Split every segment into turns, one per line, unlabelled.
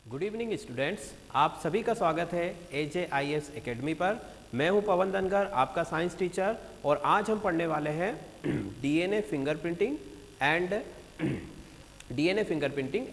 Good evening students, आप सभी का स्वागत है AJIS एकेडमी पर। मैं हूं पवन धनगर, आपका साइंस टीचर, और आज हम पढ़ने वाले हैं DNA fingerprinting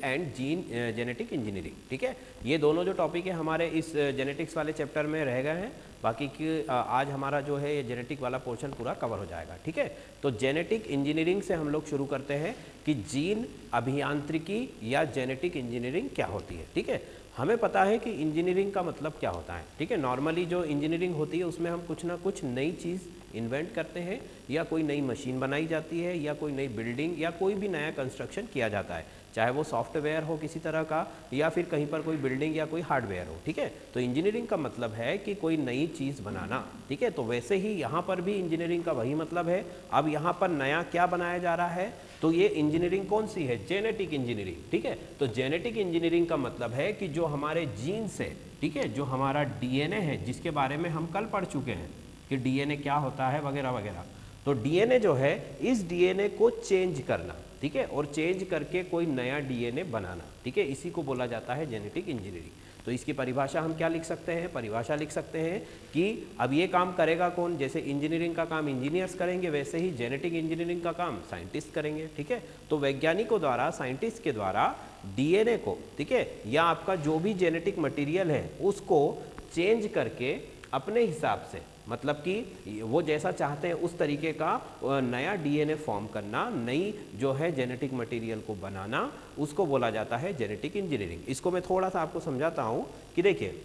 and gene genetic engineering. ठीक है, ये दोनों जो टॉपिक है हमारे इस जेनेटिक्स वाले चैप्टर में रह गए हैं। बाकी की आज हमारा जो है ये जेनेटिक वाला पोर्शन पूरा कवर हो जाएगा। ठीक है, तो जेनेटिक इंजीनियरिंग से हम लोग शुरू करते हैं कि जीन अभियांत्रिकी या जेनेटिक इंजीनियरिंग क्या होती है। ठीक है, हमें पता है कि इंजीनियरिंग का मतलब क्या होता है। ठीक है, नॉर्मली जो इंजीनियरिंग होती है उसमें हम कुछ ना कुछ नई चीज़ इन्वेंट करते हैं, या कोई नई मशीन बनाई जाती है, या कोई नई बिल्डिंग या कोई भी नया कंस्ट्रक्शन किया जाता है, चाहे वो सॉफ्टवेयर हो किसी तरह का, या फिर कहीं पर कोई बिल्डिंग या कोई हार्डवेयर हो। ठीक है, तो इंजीनियरिंग का मतलब है कि कोई नई चीज़ बनाना। ठीक है, तो वैसे ही यहाँ पर भी इंजीनियरिंग का वही मतलब है। अब यहाँ पर नया क्या बनाया जा रहा है, तो ये इंजीनियरिंग कौन सी है? Genetic engineering. ठीक है, तो जेनेटिक इंजीनियरिंग का मतलब है कि जो हमारे जीन्स है, ठीक है, जो हमारा डीएनए है, जिसके बारे में हम कल पढ़ चुके हैं कि डीएनए क्या होता है वगैरह वगैरह, तो डीएनए जो है, इस डीएनए को चेंज करना, ठीक है, और चेंज करके कोई नया डीएनए बनाना। ठीक है, इसी को बोला जाता है जेनेटिक इंजीनियरिंग। तो इसकी परिभाषा हम क्या लिख सकते हैं? परिभाषा लिख सकते हैं कि अब ये काम करेगा कौन? जैसे इंजीनियरिंग का काम इंजीनियर्स करेंगे, वैसे ही जेनेटिक इंजीनियरिंग का काम साइंटिस्ट करेंगे। ठीक है, तो वैज्ञानिकों द्वारा, साइंटिस्ट के द्वारा डीएनए को, ठीक है, या आपका जो भी जेनेटिक मटेरियल है उसको चेंज करके अपने हिसाब से, मतलब कि वो जैसा चाहते हैं उस तरीके का नया डीएनए फॉर्म करना, नई जो है जेनेटिक मटेरियल को बनाना, उसको बोला जाता है जेनेटिक इंजीनियरिंग। इसको मैं थोड़ा सा आपको समझाता हूँ कि देखिए,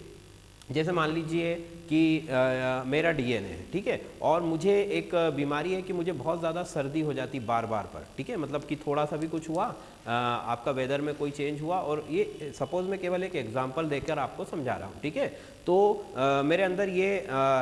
जैसे मान लीजिए कि मेरा डीएनए है, ठीक है, और मुझे एक बीमारी है कि मुझे बहुत ज़्यादा सर्दी हो जाती बार बार पर। ठीक है, मतलब कि थोड़ा सा भी कुछ हुआ, आपका वेदर में कोई चेंज हुआ, और ये सपोज मैं केवल एक एग्जांपल देकर आपको समझा रहा हूँ। ठीक है, तो मेरे अंदर ये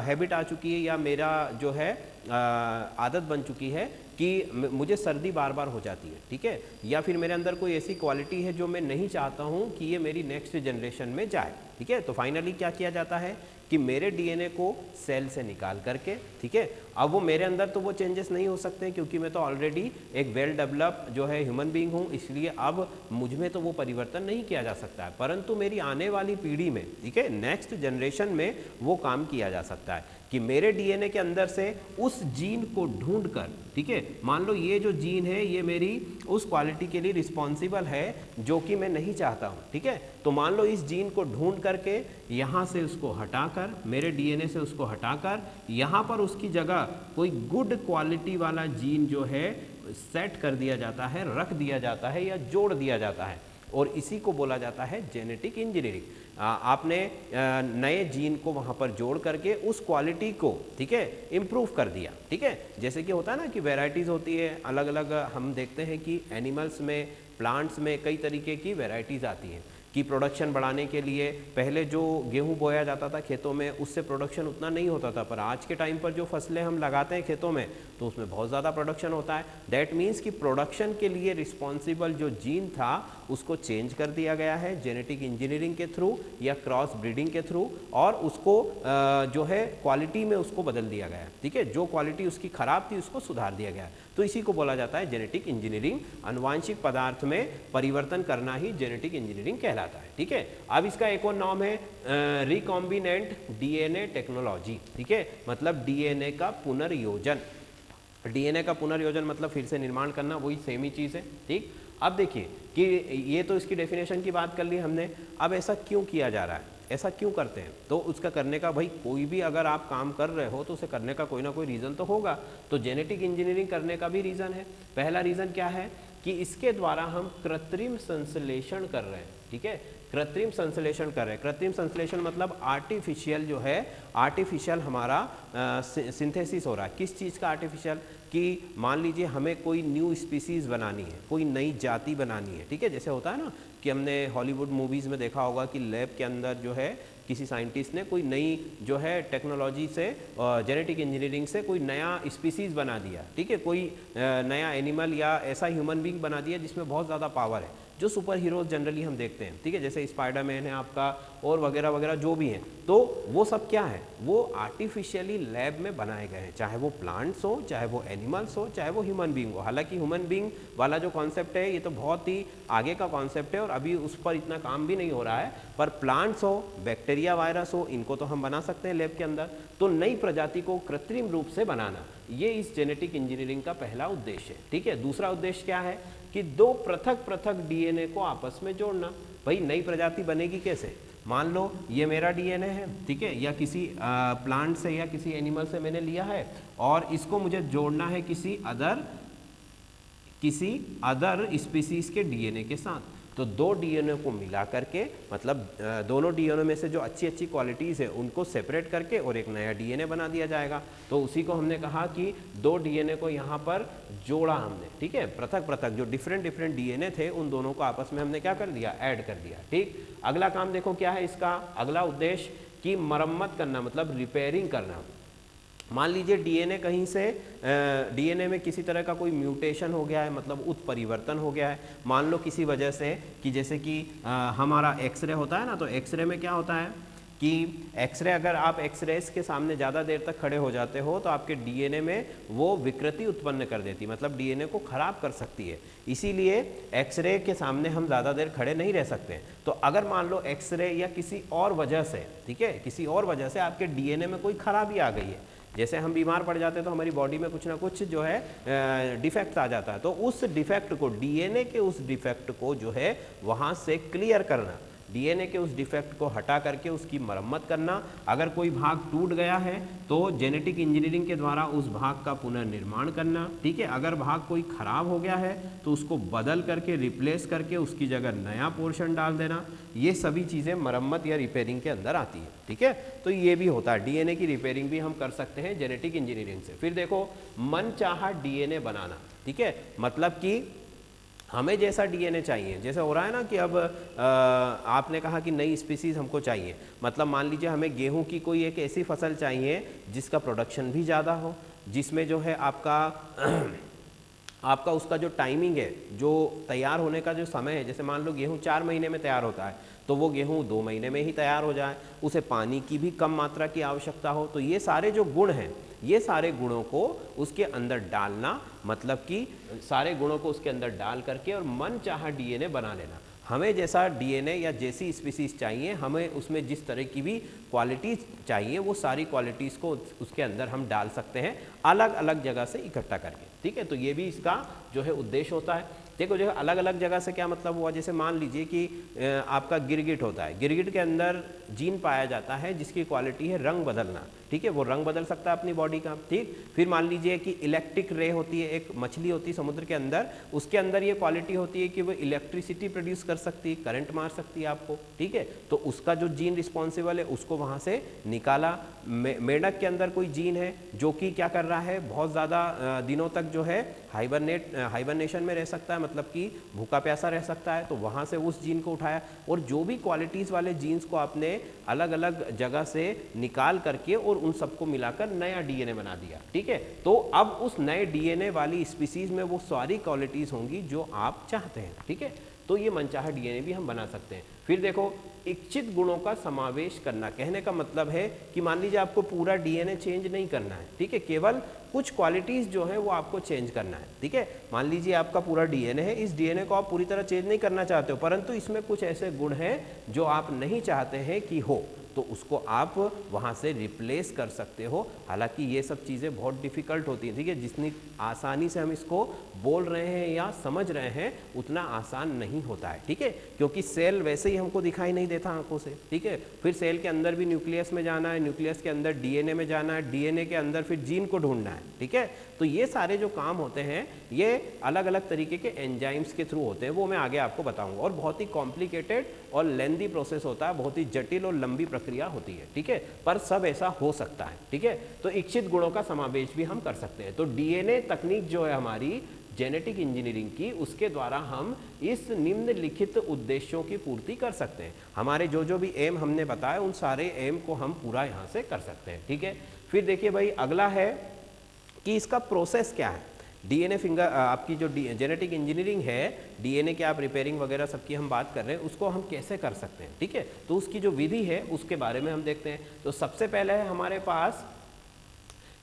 हैबिट आ चुकी है, या मेरा जो है आदत बन चुकी है कि मुझे सर्दी बार बार हो जाती है। ठीक है, या फिर मेरे अंदर कोई ऐसी क्वालिटी है जो मैं नहीं चाहता हूँ कि ये मेरी नेक्स्ट जनरेशन में जाए। ठीक है, तो फाइनली क्या किया जाता है कि मेरे डीएनए को सेल से निकाल करके, ठीक है, अब वो मेरे अंदर तो वो चेंजेस नहीं हो सकते क्योंकि मैं तो ऑलरेडी एक वेल डेवलप जो है ह्यूमन बीइंग हूँ, इसलिए अब मुझ में तो वो परिवर्तन नहीं किया जा सकता है, परंतु मेरी आने वाली पीढ़ी में, ठीक है, नेक्स्ट जनरेशन में वो काम किया जा सकता है कि मेरे डीएनए के अंदर से उस जीन को ढूंढकर, ठीक है, मान लो ये जो जीन है ये मेरी उस क्वालिटी के लिए रिस्पॉन्सिबल है जो कि मैं नहीं चाहता हूँ। ठीक है, तो मान लो इस जीन को ढूंढ करके यहाँ से उसको हटाकर, मेरे डीएनए से उसको हटाकर यहाँ पर उसकी जगह कोई गुड क्वालिटी वाला जीन जो है सेट कर दिया जाता है, रख दिया जाता है, या जोड़ दिया जाता है, और इसी को बोला जाता है जेनेटिक इंजीनियरिंग। आपने नए जीन को वहाँ पर जोड़ करके उस क्वालिटी को, ठीक है, इम्प्रूव कर दिया। ठीक है, जैसे कि होता है ना कि वैरायटीज़ होती है अलग अलग, हम देखते हैं कि एनिमल्स में, प्लांट्स में कई तरीके की वैरायटीज़ आती हैं कि प्रोडक्शन बढ़ाने के लिए पहले जो गेहूं बोया जाता था खेतों में, उससे प्रोडक्शन उतना नहीं होता था, पर आज के टाइम पर जो फसलें हम लगाते हैं खेतों में तो उसमें बहुत ज़्यादा प्रोडक्शन होता है। दैट मीन्स कि प्रोडक्शन के लिए रिस्पॉन्सिबल जो जीन था उसको चेंज कर दिया गया है जेनेटिक इंजीनियरिंग के थ्रू या क्रॉस ब्रीडिंग के थ्रू, और उसको जो है क्वालिटी में उसको बदल दिया गया है। ठीक है, जो क्वालिटी उसकी खराब थी उसको सुधार दिया गया है, तो इसी को बोला जाता है जेनेटिक इंजीनियरिंग। अनुवांशिक पदार्थ में परिवर्तन करना ही जेनेटिक इंजीनियरिंग कहलाता है। ठीक है, अब इसका एक और नाम है रिकॉम्बिनेंट डीएनए टेक्नोलॉजी। ठीक है, मतलब डीएनए का पुनर्योजन। डीएनए का पुनर्योजन मतलब फिर से निर्माण करना, वही सेम ही चीज़ है। ठीक, अब देखिए कि ये तो इसकी डेफिनेशन की बात कर ली हमने। अब ऐसा क्यों किया जा रहा है, ऐसा क्यों करते हैं? तो उसका करने का, भाई कोई भी अगर आप काम कर रहे हो तो उसे करने का कोई ना कोई रीज़न तो होगा। तो जेनेटिक इंजीनियरिंग करने का भी रीज़न है। पहला रीज़न क्या है कि इसके द्वारा हम कृत्रिम संश्लेषण कर रहे हैं। ठीक है, कृत्रिम संश्लेषण कर रहे हैं। कृत्रिम संश्लेषण मतलब आर्टिफिशियल जो है, आर्टिफिशियल हमारा सिंथेसिस हो रहा है। किस चीज़ का आर्टिफिशियल? कि मान लीजिए हमें कोई न्यू स्पीसीज़ बनानी है, कोई नई जाति बनानी है। ठीक है, जैसे होता है ना कि हमने हॉलीवुड मूवीज़ में देखा होगा कि लैब के अंदर जो है किसी साइंटिस्ट ने कोई नई जो है टेक्नोलॉजी से, जेनेटिक इंजीनियरिंग से कोई नया स्पीसीज़ बना दिया। ठीक है, कोई नया एनिमल या ऐसा ह्यूमन बीइंग बना दिया जिसमें बहुत ज़्यादा पावर है। जो सुपर हीरोज जनरली हम देखते हैं, ठीक है, जैसे स्पाइडरमैन है आपका और वगैरह वगैरह जो भी हैं, तो वो सब क्या है, वो आर्टिफिशियली लैब में बनाए गए हैं, चाहे वो प्लांट्स हो, चाहे वो एनिमल्स हो, चाहे वो ह्यूमन बींग हो। हालांकि ह्यूमन बींग वाला जो कॉन्सेप्ट है ये तो बहुत ही आगे का कॉन्सेप्ट है और अभी उस पर इतना काम भी नहीं हो रहा है, पर प्लांट्स हो, बैक्टीरिया, वायरस हो, इनको तो हम बना सकते हैं लैब के अंदर। तो नई प्रजाति को कृत्रिम रूप से बनाना, ये इस जेनेटिक इंजीनियरिंग का पहला उद्देश्य है, ठीक है। दूसरा उद्देश्य क्या है कि दो पृथक पृथक डीएनए को आपस में जोड़ना। भाई नई प्रजाति बनेगी कैसे, मान लो ये मेरा डीएनए है, ठीक है, या किसी प्लांट से या किसी एनिमल से मैंने लिया है और इसको मुझे जोड़ना है किसी अदर स्पीसीज के डीएनए के साथ। तो दो डीएनए को मिला करके, मतलब दोनों डीएनए में से जो अच्छी अच्छी क्वालिटीज़ है उनको सेपरेट करके और एक नया डीएनए बना दिया जाएगा। तो उसी को हमने कहा कि दो डीएनए को यहाँ पर जोड़ा हमने, ठीक है, पृथक पृथक जो डिफरेंट डीएनए थे उन दोनों को आपस में हमने क्या कर दिया, ऐड कर दिया, ठीक। अगला काम देखो क्या है इसका, अगला उद्देश्य कि मरम्मत करना, मतलब रिपेयरिंग करना। मान लीजिए डीएनए कहीं से डीएनए में किसी तरह का कोई म्यूटेशन हो गया है, मतलब उत्परिवर्तन हो गया है, मान लो किसी वजह से, कि जैसे कि हमारा एक्सरे होता है ना, तो एक्सरे में क्या होता है कि एक्सरे, अगर आप एक्सरेस के सामने ज़्यादा देर तक खड़े हो जाते हो तो आपके डीएनए में वो विकृति उत्पन्न कर देती है, मतलब डीएनए को खराब कर सकती है। इसीलिए एक्सरे के सामने हम ज़्यादा देर खड़े नहीं रह सकते। तो अगर मान लो एक्सरे या किसी और वजह से, ठीक है, किसी और वजह से आपके डीएनए में कोई खराबी आ गई है, जैसे हम बीमार पड़ जाते हैं तो हमारी बॉडी में कुछ ना कुछ जो है डिफेक्ट आ जाता है, तो उस डिफेक्ट को, डीएनए के उस डिफेक्ट को जो है वहाँ से क्लियर करना, डीएनए के उस डिफेक्ट को हटा करके उसकी मरम्मत करना। अगर कोई भाग टूट गया है तो जेनेटिक इंजीनियरिंग के द्वारा उस भाग का पुनर्निर्माण करना, ठीक है। अगर भाग कोई खराब हो गया है तो उसको बदल करके, रिप्लेस करके उसकी जगह नया पोर्शन डाल देना। ये सभी चीज़ें मरम्मत या रिपेयरिंग के अंदर आती है, ठीक है। तो ये भी होता है, डीएनए की रिपेयरिंग भी हम कर सकते हैं जेनेटिक इंजीनियरिंग से। फिर देखो मनचाहा डीएनए बनाना, ठीक है, मतलब कि हमें जैसा डीएनए चाहिए, जैसे हो रहा है ना कि अब आपने कहा कि नई स्पीसीज़ हमको चाहिए, मतलब मान लीजिए हमें गेहूं की कोई एक ऐसी फसल चाहिए जिसका प्रोडक्शन भी ज़्यादा हो, जिसमें जो है आपका उसका जो टाइमिंग है, जो तैयार होने का जो समय है, जैसे मान लो गेहूं 4 महीने में तैयार होता है, तो वो गेहूं 2 महीने में ही तैयार हो जाए, उसे पानी की भी कम मात्रा की आवश्यकता हो। तो ये सारे जो गुण हैं, ये सारे गुणों को उसके अंदर डालना, मतलब कि सारे गुणों को उसके अंदर डाल करके और मनचाहा डीएनए बना लेना। हमें जैसा डीएनए या जैसी स्पीसीज चाहिए, हमें उसमें जिस तरह की भी क्वालिटीज़ चाहिए, वो सारी क्वालिटीज़ को उसके अंदर हम डाल सकते हैं अलग अलग जगह से इकट्ठा करके, ठीक है। तो ये भी इसका जो है उद्देश्य होता है। देखो जो है अलग अलग जगह से क्या मतलब हुआ, जैसे मान लीजिए कि आपका गिरगिट होता है, गिरगिट के अंदर जीन पाया जाता है जिसकी क्वालिटी है रंग बदलना, ठीक है, वो रंग बदल सकता है अपनी बॉडी का, ठीक। फिर मान लीजिए कि इलेक्ट्रिक रे होती है, एक मछली होती है समुद्र के अंदर, उसके अंदर ये क्वालिटी होती है कि वो इलेक्ट्रिसिटी प्रोड्यूस कर सकती है, करंट मार सकती है आपको, ठीक है। तो उसका जो जीन रिस्पॉन्सिबल है उसको वहाँ से निकाला। मेंढक के अंदर कोई जीन है जो कि क्या कर रहा है, बहुत ज़्यादा दिनों तक जो है हाइबरनेशन में रह सकता है, मतलब कि भूखा प्यासा रह सकता है, तो वहाँ से उस जीन को उठाया और जो भी क्वालिटीज़ वाले जीन्स को आपने अलग अलग जगह से निकाल करके और उन सबको मिलाकर नया डीएनए बना दिया, ठीक है। तो अब उस नए डीएनए वाली स्पीसीज में वो सारी क्वालिटीज़ होंगी जो आप चाहते हैं, ठीक है। तो ये मनचाहा डीएनए भी हम बना सकते हैं। फिर देखो इच्छित गुणों का समावेश करना, कहने का मतलब है कि मान लीजिए आपको पूरा डीएनए चेंज नहीं करना है, ठीक है, केवल कुछ क्वालिटीज़ जो है वो आपको चेंज करना है, ठीक है। मान लीजिए आपका पूरा डीएनए है, इस डीएनए को आप पूरी तरह चेंज नहीं करना चाहते हो, परंतु इसमें कुछ ऐसे गुण हैं जो आप नहीं चाहते हैं कि हो, तो उसको आप वहाँ से रिप्लेस कर सकते हो। हालांकि ये सब चीज़ें बहुत डिफ़िकल्ट होती हैं, ठीक है, जितनी आसानी से हम इसको बोल रहे हैं या समझ रहे हैं उतना आसान नहीं होता है, ठीक है, क्योंकि सेल वैसे ही हमको दिखाई नहीं देता आंखों से, ठीक है। फिर सेल के अंदर भी न्यूक्लियस में जाना है, न्यूक्लियस के अंदर डीएनए में जाना है, डीएनए के अंदर फिर जीन को ढूंढना है, ठीक है। तो ये सारे जो काम होते हैं ये अलग अलग तरीके के एंजाइम्स के थ्रू होते हैं, वो मैं आगे आपको बताऊंगा, और बहुत ही कॉम्प्लिकेटेड और लेंदी प्रोसेस होता है, बहुत ही जटिल और लंबी प्रक्रिया होती है, ठीक है, पर सब ऐसा हो सकता है, ठीक है। तो इच्छित गुणों का समावेश भी हम कर सकते हैं। तो डीएनए तकनीक जो है हमारी जेनेटिक इंजीनियरिंग की, उसके द्वारा हम इस निम्नलिखित उद्देश्यों की पूर्ति कर सकते हैं। हमारे जो जो भी एम हमने बताया उन सारे एम को हम पूरा यहाँ से कर सकते हैं, ठीक है। फिर देखिए भाई अगला है कि इसका प्रोसेस क्या है, डीएनए फिंगर आपकी जो जेनेटिक इंजीनियरिंग है, डीएनए के आप रिपेयरिंग वगैरह सबकी हम बात कर रहे हैं, उसको हम कैसे कर सकते हैं, ठीक है। तो उसकी जो विधि है उसके बारे में हम देखते हैं। तो सबसे पहले है हमारे पास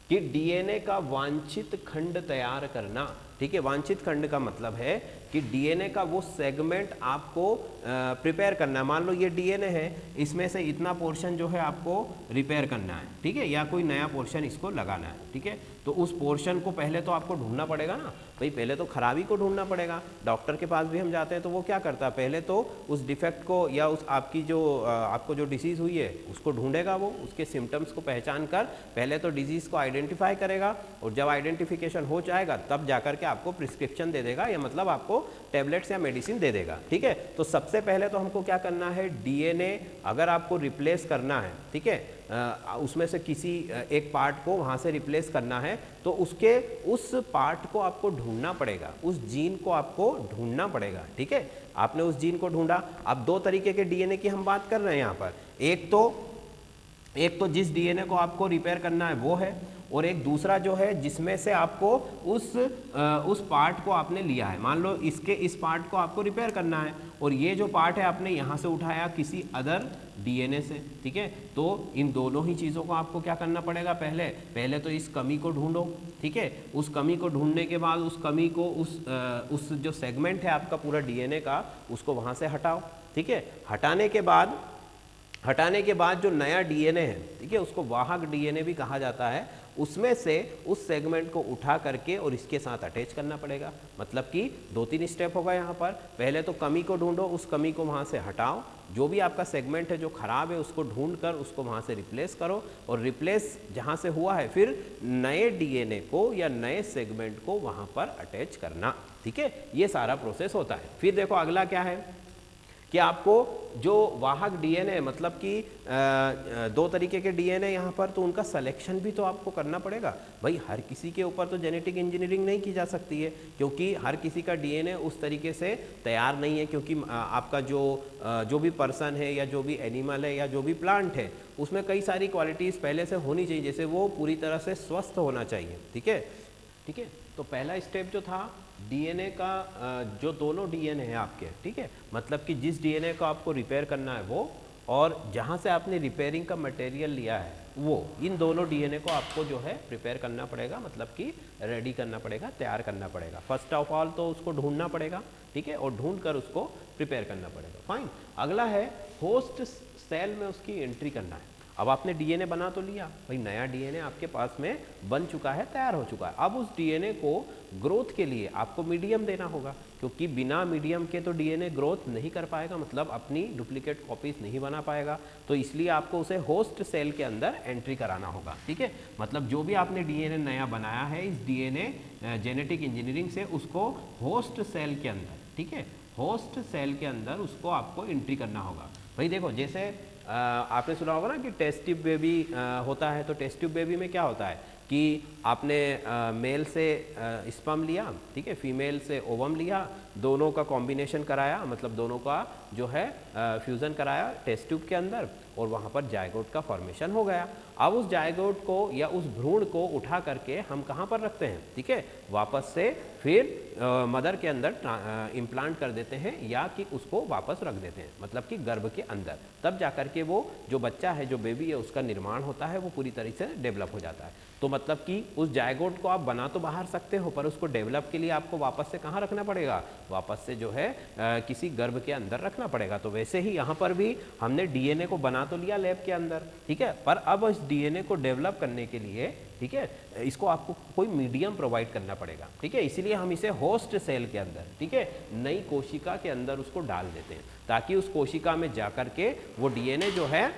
कि डीएनए का वांछित खंड तैयार करना, ठीक है। वांछित खंड का मतलब है कि डीएनए का वो सेगमेंट आपको प्रिपेयर करना है। मान लो ये डीएनए है, इसमें से इतना पोर्शन जो है आपको रिपेयर करना है, ठीक है, या कोई नया पोर्शन इसको लगाना है, ठीक है। तो उस पोर्शन को पहले तो आपको ढूंढना पड़ेगा ना भाई, पहले तो खराबी को ढूंढना पड़ेगा। डॉक्टर के पास भी हम जाते हैं तो वो क्या करता है, पहले तो उस डिफेक्ट को या उस आपकी जो आपको जो डिसीज़ हुई है उसको ढूंढेगा, वो उसके सिम्टम्स को पहचान कर पहले तो डिजीज़ को आइडेंटिफाई करेगा, और जब आइडेंटिफिकेशन हो जाएगा तब जाकर के आपको प्रिस्क्रिप्शन दे देगा, या मतलब आपको टैबलेट्स या मेडिसिन दे देगा, ठीक है। तो सबसे पहले तो हमको क्या करना है, डीएनए अगर आपको रिप्लेस करना है, ठीक है, उसमें से किसी एक पार्ट को वहाँ से रिप्लेस करना है, तो उसके उस पार्ट को आपको ढूंढना पड़ेगा, उस जीन को आपको ढूंढना पड़ेगा, ठीक है। आपने उस जीन को ढूंढा। अब दो तरीके के डीएनए की हम बात कर रहे हैं यहाँ पर, एक तो जिस डीएनए को आपको रिपेयर करना है वो है, और एक दूसरा जो है जिसमें से आपको उस पार्ट को आपने लिया है। मान लो इस पार्ट को आपको रिपेयर करना है, और ये जो पार्ट है आपने यहाँ से उठाया किसी अदर डीएनए से, ठीक है। तो इन दोनों ही चीज़ों को आपको क्या करना पड़ेगा, पहले तो इस कमी को ढूंढो, ठीक है। उस कमी को ढूंढने के बाद उस कमी को उस जो सेगमेंट है आपका पूरा डीएनए का, उसको वहाँ से हटाओ, ठीक है। हटाने के बाद जो नया डीएनए है, ठीक है, उसको वाहक डीएनए भी कहा जाता है, उसमें से उस सेगमेंट को उठा करके और इसके साथ अटैच करना पड़ेगा। मतलब कि 2-3 स्टेप होगा यहाँ पर। पहले तो कमी को ढूंढो, उस कमी को वहाँ से हटाओ, जो भी आपका सेगमेंट है जो खराब है उसको ढूंढ कर उसको वहाँ से रिप्लेस करो, और रिप्लेस जहाँ से हुआ है फिर नए डीएनए को या नए सेगमेंट को वहाँ पर अटैच करना, ठीक है। ये सारा प्रोसेस होता है। फिर देखो अगला क्या है कि आपको जो वाहक डीएनए, मतलब कि 2 तरीके के डीएनए यहाँ पर, तो उनका सिलेक्शन भी तो आपको करना पड़ेगा भाई। हर किसी के ऊपर तो जेनेटिक इंजीनियरिंग नहीं की जा सकती है, क्योंकि हर किसी का डीएनए उस तरीके से तैयार नहीं है, क्योंकि आपका जो भी पर्सन है या जो भी एनिमल है या जो भी प्लांट है, उसमें कई सारी क्वालिटीज़ पहले से होनी चाहिए, जैसे वो पूरी तरह से स्वस्थ होना चाहिए, ठीक है। तो पहला स्टेप जो था डीएनए का, जो दोनों डीएनए हैं आपके, ठीक है, मतलब कि जिस डीएनए को आपको रिपेयर करना है वो, और जहाँ से आपने रिपेयरिंग का मटेरियल लिया है वो, इन दोनों डीएनए को आपको जो है प्रिपेयर करना पड़ेगा, मतलब कि रेडी करना पड़ेगा, तैयार करना पड़ेगा। फर्स्ट ऑफ ऑल तो उसको ढूंढना पड़ेगा, ठीक है, और ढूंढ कर उसको प्रिपेयर करना पड़ेगा। फाइन। अगला है होस्ट सेल में उसकी एंट्री करना है। अब आपने डीएनए बना तो लिया भाई, नया डीएनए आपके पास में बन चुका है, तैयार हो चुका है। अब उस डीएनए को ग्रोथ के लिए आपको मीडियम देना होगा, क्योंकि बिना मीडियम के तो डीएनए ग्रोथ नहीं कर पाएगा, मतलब अपनी डुप्लीकेट कॉपीज नहीं बना पाएगा। तो इसलिए आपको उसे होस्ट सेल के अंदर एंट्री कराना होगा, ठीक है। मतलब जो भी आपने डीएनए नया बनाया है इस डीएनए जेनेटिक इंजीनियरिंग से, उसको होस्ट सेल के अंदर, ठीक है, होस्ट सेल के अंदर उसको आपको एंट्री करना होगा। भाई देखो, जैसे आपने सुना होगा ना कि टेस्ट ट्यूब बेबी होता है, तो टेस्ट ट्यूब बेबी में क्या होता है कि आपने मेल से स्पर्म लिया, ठीक है, फीमेल से ओवम लिया, दोनों का कॉम्बिनेशन कराया, मतलब दोनों का जो है फ्यूज़न कराया टेस्ट ट्यूब के अंदर, और वहाँ पर जायगोट का फॉर्मेशन हो गया। अब उस जायगोट को या उस भ्रूण को उठा करके हम कहाँ पर रखते हैं, ठीक है, वापस से फिर मदर के अंदर इम्प्लांट कर देते हैं, या कि उसको वापस रख देते हैं, मतलब कि गर्भ के अंदर। तब जाकर के वो जो बच्चा है, जो बेबी है, उसका निर्माण होता है, वो पूरी तरीके से डेवलप हो जाता है। तो मतलब कि उस जायगोट को आप बना तो बाहर सकते हो, पर उसको डेवलप के लिए आपको वापस से कहाँ रखना पड़ेगा, वापस से जो है किसी गर्भ के अंदर रखना पड़ेगा। तो वैसे ही यहाँ पर भी हमने डीएनए को बना तो लिया लैब के अंदर, ठीक है, पर अब इस डीएनए को डेवलप करने के लिए, ठीक है, इसको आपको कोई मीडियम प्रोवाइड करना पड़ेगा, ठीक है। इसीलिए हम इसे होस्ट सेल के अंदर, ठीक है, नई कोशिका के अंदर उसको डाल देते हैं, ताकि उस कोशिका में जाकर के वो डीएनए जो है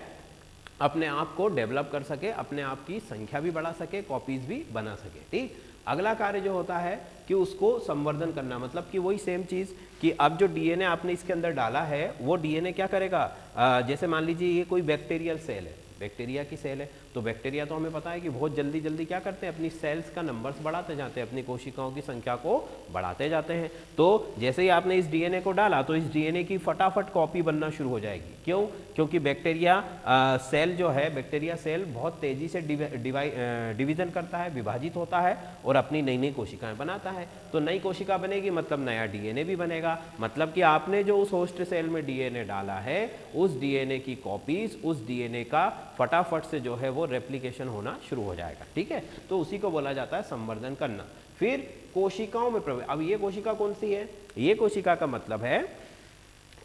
अपने आप को डेवलप कर सके, अपने आप की संख्या भी बढ़ा सके, कॉपीज भी बना सके, ठीक। अगला कार्य जो होता है कि उसको संवर्धन करना, मतलब कि वही सेम चीज़ कि अब जो डीएनए आपने इसके अंदर डाला है वो डीएनए क्या करेगा, जैसे मान लीजिए ये कोई बैक्टीरियल सेल है, बैक्टीरिया की सेल है। तो बैक्टीरिया तो हमें पता है कि बहुत जल्दी जल्दी क्या करते हैं, अपनी सेल्स का नंबर्स बढ़ाते जाते हैं, अपनी कोशिकाओं की संख्या को बढ़ाते जाते हैं। तो जैसे ही आपने इस डीएनए को डाला तो इस डीएनए की फटाफट कॉपी बनना शुरू हो जाएगी। क्यों? क्योंकि बैक्टीरिया सेल जो है, बैक्टीरिया सेल बहुत तेजी से डिवीजन करता है, विभाजित होता है और अपनी नई नई कोशिकाएं बनाता है। तो नई कोशिका बनेगी मतलब नया डीएनए भी बनेगा। मतलब कि आपने जो उस होस्ट सेल में डीएनए डाला है, उस डीएनए की कॉपीज, उस डीएनए का फटाफट से जो है वो रेप्लिकेशन होना शुरू हो जाएगा। ठीक है, तो उसी को बोला जाता है संवर्धन करना। फिर कोशिकाओं में प्रवेश। अब ये कोशिका कौन सी है? ये कोशिका का मतलब है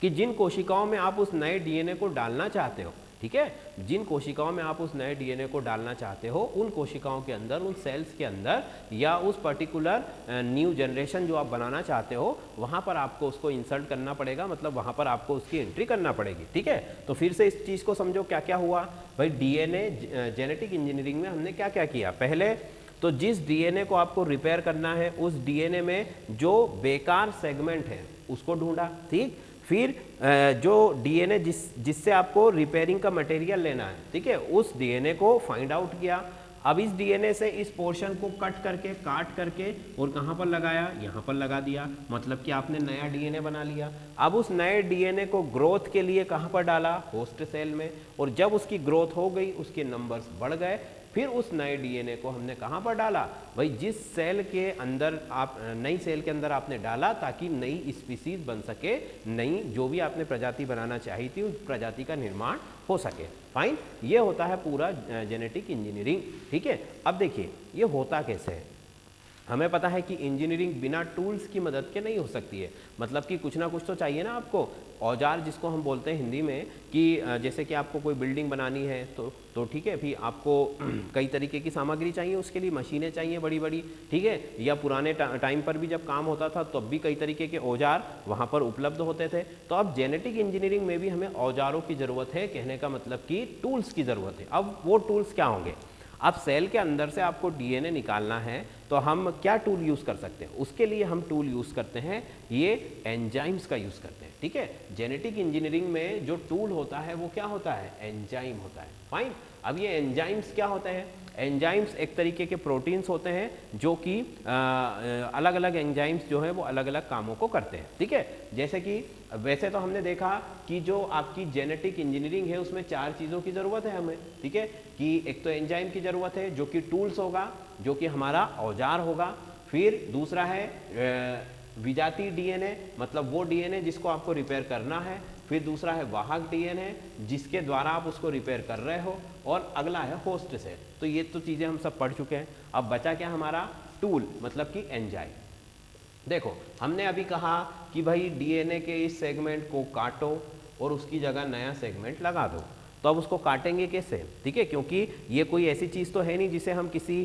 कि जिन कोशिकाओं में आप उस नए डीएनए को डालना चाहते हो, ठीक है, जिन कोशिकाओं में आप उस नए डीएनए को डालना चाहते हो, उन कोशिकाओं के अंदर, उन सेल्स के अंदर या उस पर्टिकुलर न्यू जनरेशन जो आप बनाना चाहते हो, वहां पर आपको उसको इंसर्ट करना पड़ेगा, मतलब वहां पर आपको उसकी एंट्री करना पड़ेगी। ठीक है, तो फिर से इस चीज को समझो क्या क्या हुआ भाई। डीएनए जेनेटिक इंजीनियरिंग में हमने क्या क्या किया? पहले तो जिस डीएनए को आपको रिपेयर करना है, उस डीएनए में जो बेकार सेगमेंट है उसको ढूंढा। ठीक, फिर जो डीएनए जिससे आपको रिपेयरिंग का मटेरियल लेना है, ठीक है, उस डीएनए को फाइंड आउट किया। अब इस डीएनए से इस पोर्शन को कट करके, काट करके और कहाँ पर लगाया? यहाँ पर लगा दिया। मतलब कि आपने नया डीएनए बना लिया। अब उस नए डीएनए को ग्रोथ के लिए कहाँ पर डाला? होस्ट सेल में। और जब उसकी ग्रोथ हो गई, उसके नंबर्स बढ़ गए, फिर उस नए डीएनए को हमने कहाँ पर डाला भाई? जिस सेल के अंदर आप, नई सेल के अंदर आपने डाला, ताकि नई स्पीसीज बन सके, नई जो भी आपने प्रजाति बनाना चाही थी उस प्रजाति का निर्माण हो सके। फाइन, ये होता है पूरा जेनेटिक इंजीनियरिंग। ठीक है, अब देखिए ये होता कैसे है। हमें पता है कि इंजीनियरिंग बिना टूल्स की मदद के नहीं हो सकती है। मतलब कि कुछ ना कुछ तो चाहिए ना आपको, औजार जिसको हम बोलते हैं हिंदी में, कि जैसे कि आपको कोई बिल्डिंग बनानी है तो ठीक है, फिर आपको कई तरीके की सामग्री चाहिए, उसके लिए मशीनें चाहिए बड़ी बड़ी। ठीक है, या पुराने टाइम पर भी जब काम होता था तब भी कई तरीके के औजार वहाँ पर उपलब्ध होते थे। तो अब जेनेटिक इंजीनियरिंग में भी हमें औजारों की ज़रूरत है, कहने का मतलब कि टूल्स की ज़रूरत है। अब वो टूल्स क्या होंगे? अब सेल के अंदर से आपको डीएनए निकालना है तो हम क्या टूल यूज़ कर सकते हैं? उसके लिए हम टूल यूज़ करते हैं, ये एंजाइम्स का यूज़ करते हैं। ठीक है, जेनेटिक इंजीनियरिंग में जो टूल होता है वो क्या होता है? एंजाइम होता है। फाइन, अब ये एंजाइम्स क्या होते हैं? एंजाइम्स एक तरीके के प्रोटीन्स होते हैं जो कि अलग अलग एंजाइम्स जो है वो अलग अलग कामों को करते हैं। ठीक है, जैसे कि वैसे तो हमने देखा कि जो आपकी जेनेटिक इंजीनियरिंग है उसमें 4 चीज़ों की ज़रूरत है हमें। ठीक है, कि एक तो एंजाइम की ज़रूरत है जो कि टूल्स होगा, जो कि हमारा औजार होगा। फिर दूसरा है विजातीय डीएनए, मतलब वो डीएनए जिसको आपको रिपेयर करना है। फिर दूसरा है वाहक डीएनए जिसके द्वारा आप उसको रिपेयर कर रहे हो। और अगला है होस्ट सेल। तो ये तो चीज़ें हम सब पढ़ चुके हैं। अब बचा क्या हमारा? टूल, मतलब कि एंजाइम। देखो, हमने अभी कहा कि भाई डीएनए के इस सेगमेंट को काटो और उसकी जगह नया सेगमेंट लगा दो। तो अब उसको काटेंगे कैसे? ठीक है, क्योंकि ये कोई ऐसी चीज़ तो है नहीं जिसे हम किसी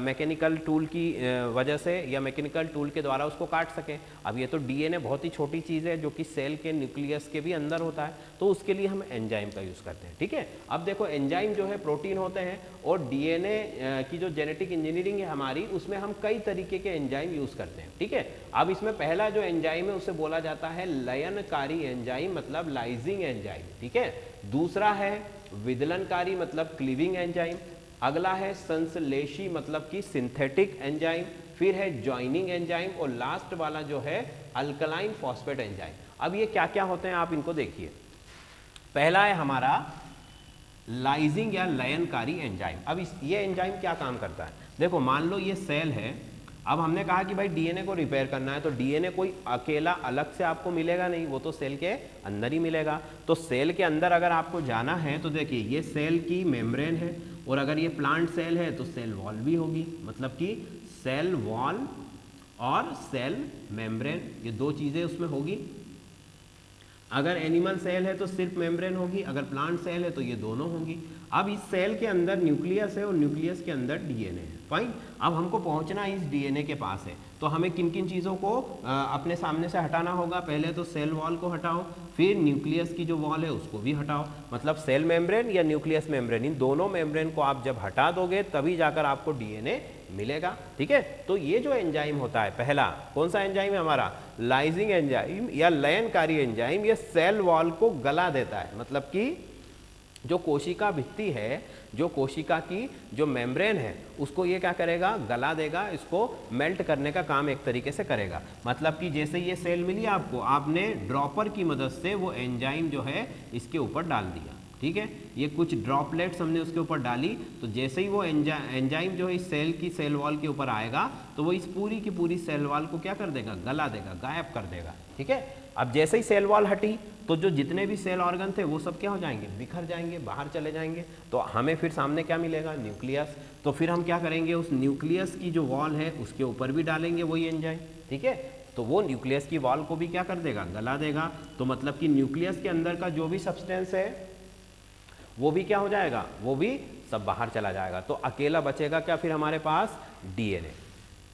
मैकेनिकल टूल की वजह से या मैकेनिकल टूल के द्वारा उसको काट सकें। अब ये तो डीएनए बहुत ही छोटी चीज़ है जो कि सेल के न्यूक्लियस के भी अंदर होता है, तो उसके लिए हम एंजाइम का यूज़ करते हैं। ठीक है, अब देखो एंजाइम जो है प्रोटीन होते हैं, और डीएनए की जो जेनेटिक इंजीनियरिंग है हमारी, उसमें हम कई तरीके के एंजाइम यूज़ करते हैं। ठीक है, अब इसमें पहला जो एंजाइम है उसे बोला जाता है लयनकारी एंजाइम, मतलब लाइजिंग एंजाइम। ठीक है, दूसरा है विदलनकारी, मतलब क्लीविंग एंजाइम। अगला है संश्लेषी, मतलब कि सिंथेटिक एंजाइम। फिर है जॉइनिंग एंजाइम, और लास्ट वाला जो है अल्कलाइन फॉस्फेट एंजाइम। अब ये क्या क्या होते हैं आप इनको देखिए। पहला है हमारा लाइजिंग या लयनकारी एंजाइम। अब ये एंजाइम क्या काम करता है? देखो, मान लो ये सेल है। अब हमने कहा कि भाई डीएनए को रिपेयर करना है, तो डीएनए कोई अकेला अलग से आपको मिलेगा नहीं, वो तो सेल के अंदर ही मिलेगा। तो सेल के अंदर अगर आपको जाना है तो देखिए, ये सेल की मेम्ब्रेन है, और अगर ये प्लांट सेल है तो सेल वॉल भी होगी, मतलब कि सेल वॉल और सेल मेम्ब्रेन, ये 2 चीज़ें उसमें होगी। अगर एनिमल सेल है तो सिर्फ मेम्ब्रेन होगी, अगर प्लांट सेल है तो ये दोनों होंगी। अब इस सेल के अंदर न्यूक्लियस है और न्यूक्लियस के अंदर डीएनए है। फाइन, अब हमको पहुंचना इस डीएनए के पास है, तो हमें किन किन चीज़ों को अपने सामने से हटाना होगा? पहले तो सेल वॉल को हटाओ, फिर न्यूक्लियस की जो वॉल है उसको भी हटाओ, मतलब सेल मेम्ब्रेन या न्यूक्लियस मेम्ब्रेन, इन दोनों मेम्ब्रेन को आप जब हटा दोगे तभी जाकर आपको डीएनए मिलेगा। ठीक है, तो ये जो एंजाइम होता है, पहला कौन सा एंजाइम है हमारा? लाइजिंग एंजाइम या लयनकारी एंजाइम। ये सेल वॉल को गला देता है, मतलब कि जो कोशिका भित्ति है, जो कोशिका की जो मेम्ब्रेन है, उसको ये क्या करेगा, गला देगा, इसको मेल्ट करने का काम एक तरीके से करेगा। मतलब कि जैसे ये सेल मिली आपको, आपने ड्रॉपर की मदद से वो एंजाइम जो है इसके ऊपर डाल दिया, ठीक है, ये कुछ ड्रॉपलेट्स हमने उसके ऊपर डाली, तो जैसे ही वो एंजाइम जो है इस सेल की सेल वॉल के ऊपर आएगा तो वो इस पूरी की पूरी सेल वॉल को क्या कर देगा, गला देगा, गायब कर देगा, ठीक है। अब जैसे ही सेल वॉल हटी तो जो जितने भी सेल ऑर्गन थे वो सब क्या हो जाएंगे, बिखर जाएंगे, बाहर चले जाएंगे, तो हमें फिर सामने क्या मिलेगा, न्यूक्लियस। तो फिर हम क्या करेंगे, उस न्यूक्लियस की जो वॉल है उसके ऊपर भी डालेंगे वही एंजाइम, ठीक है, तो वो न्यूक्लियस की वॉल को भी क्या कर देगा, गला देगा। तो मतलब कि न्यूक्लियस के अंदर का जो भी सब्सटेंस है वो भी क्या हो जाएगा, वो भी सब बाहर चला जाएगा। तो अकेला बचेगा क्या फिर हमारे पास, डीएनए।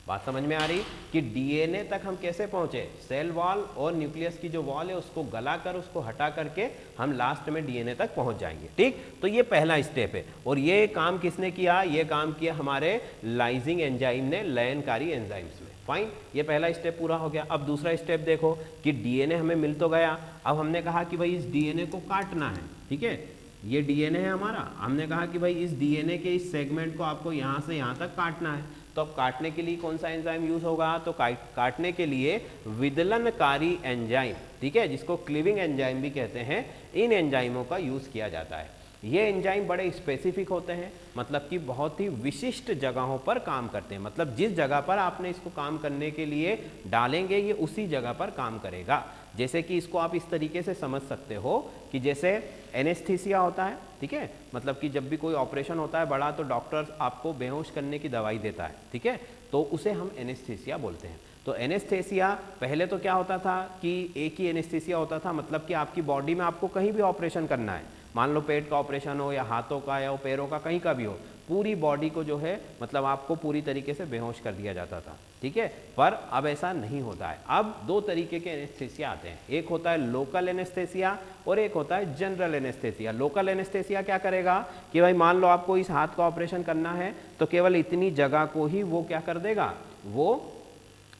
बात समझ में आ रही कि डीएनए तक हम कैसे पहुंचे, सेल वॉल और न्यूक्लियस की जो वॉल है उसको गला कर, उसको हटा करके हम लास्ट में डीएनए तक पहुंच जाएंगे, ठीक। तो ये पहला स्टेप है, और ये काम किसने किया, ये काम किया हमारे लाइजिंग एंजाइम ने, लयनकारी एंजाइम्स में। फाइन, ये पहला स्टेप पूरा हो गया। अब दूसरा स्टेप देखो कि डीएनए हमें मिल तो गया, अब हमने कहा कि भाई इस डीएनए को काटना है, ठीक है, ये डीएनए है हमारा, हमने कहा कि भाई इस डीएनए के इस सेगमेंट को आपको यहाँ से यहाँ तक काटना है। तो अब काटने के लिए कौन सा एंजाइम यूज होगा, तो काटने के लिए विदलनकारी एंजाइम, ठीक है, जिसको क्लीविंग एंजाइम भी कहते हैं, इन एंजाइमों का यूज किया जाता है। ये एंजाइम बड़े स्पेसिफिक होते हैं, मतलब कि बहुत ही विशिष्ट जगहों पर काम करते हैं, मतलब जिस जगह पर आपने इसको काम करने के लिए डालेंगे ये उसी जगह पर काम करेगा। जैसे कि इसको आप इस तरीके से समझ सकते हो कि जैसे एनेस्थीसिया होता है, ठीक है, मतलब कि जब भी कोई ऑपरेशन होता है बड़ा तो डॉक्टर आपको बेहोश करने की दवाई देता है, ठीक है, तो उसे हम एनेस्थीसिया बोलते हैं। तो एनेस्थीसिया पहले तो क्या होता था कि एक ही एनेस्थीसिया होता था, मतलब कि आपकी बॉडी में आपको कहीं भी ऑपरेशन करना है, मान लो पेट का ऑपरेशन हो या हाथों का या पैरों का, कहीं का भी हो, पूरी बॉडी को जो है मतलब आपको पूरी तरीके से बेहोश कर दिया जाता था, ठीक है। पर अब ऐसा नहीं होता है, अब दो तरीके के एनेस्थीसिया आते हैं, एक होता है लोकल एनेस्थीसिया और एक होता है जनरल एनेस्थीसिया। लोकल एनेस्थीसिया क्या करेगा कि भाई मान लो आपको इस हाथ का ऑपरेशन करना है तो केवल इतनी जगह को ही वो क्या कर देगा, वो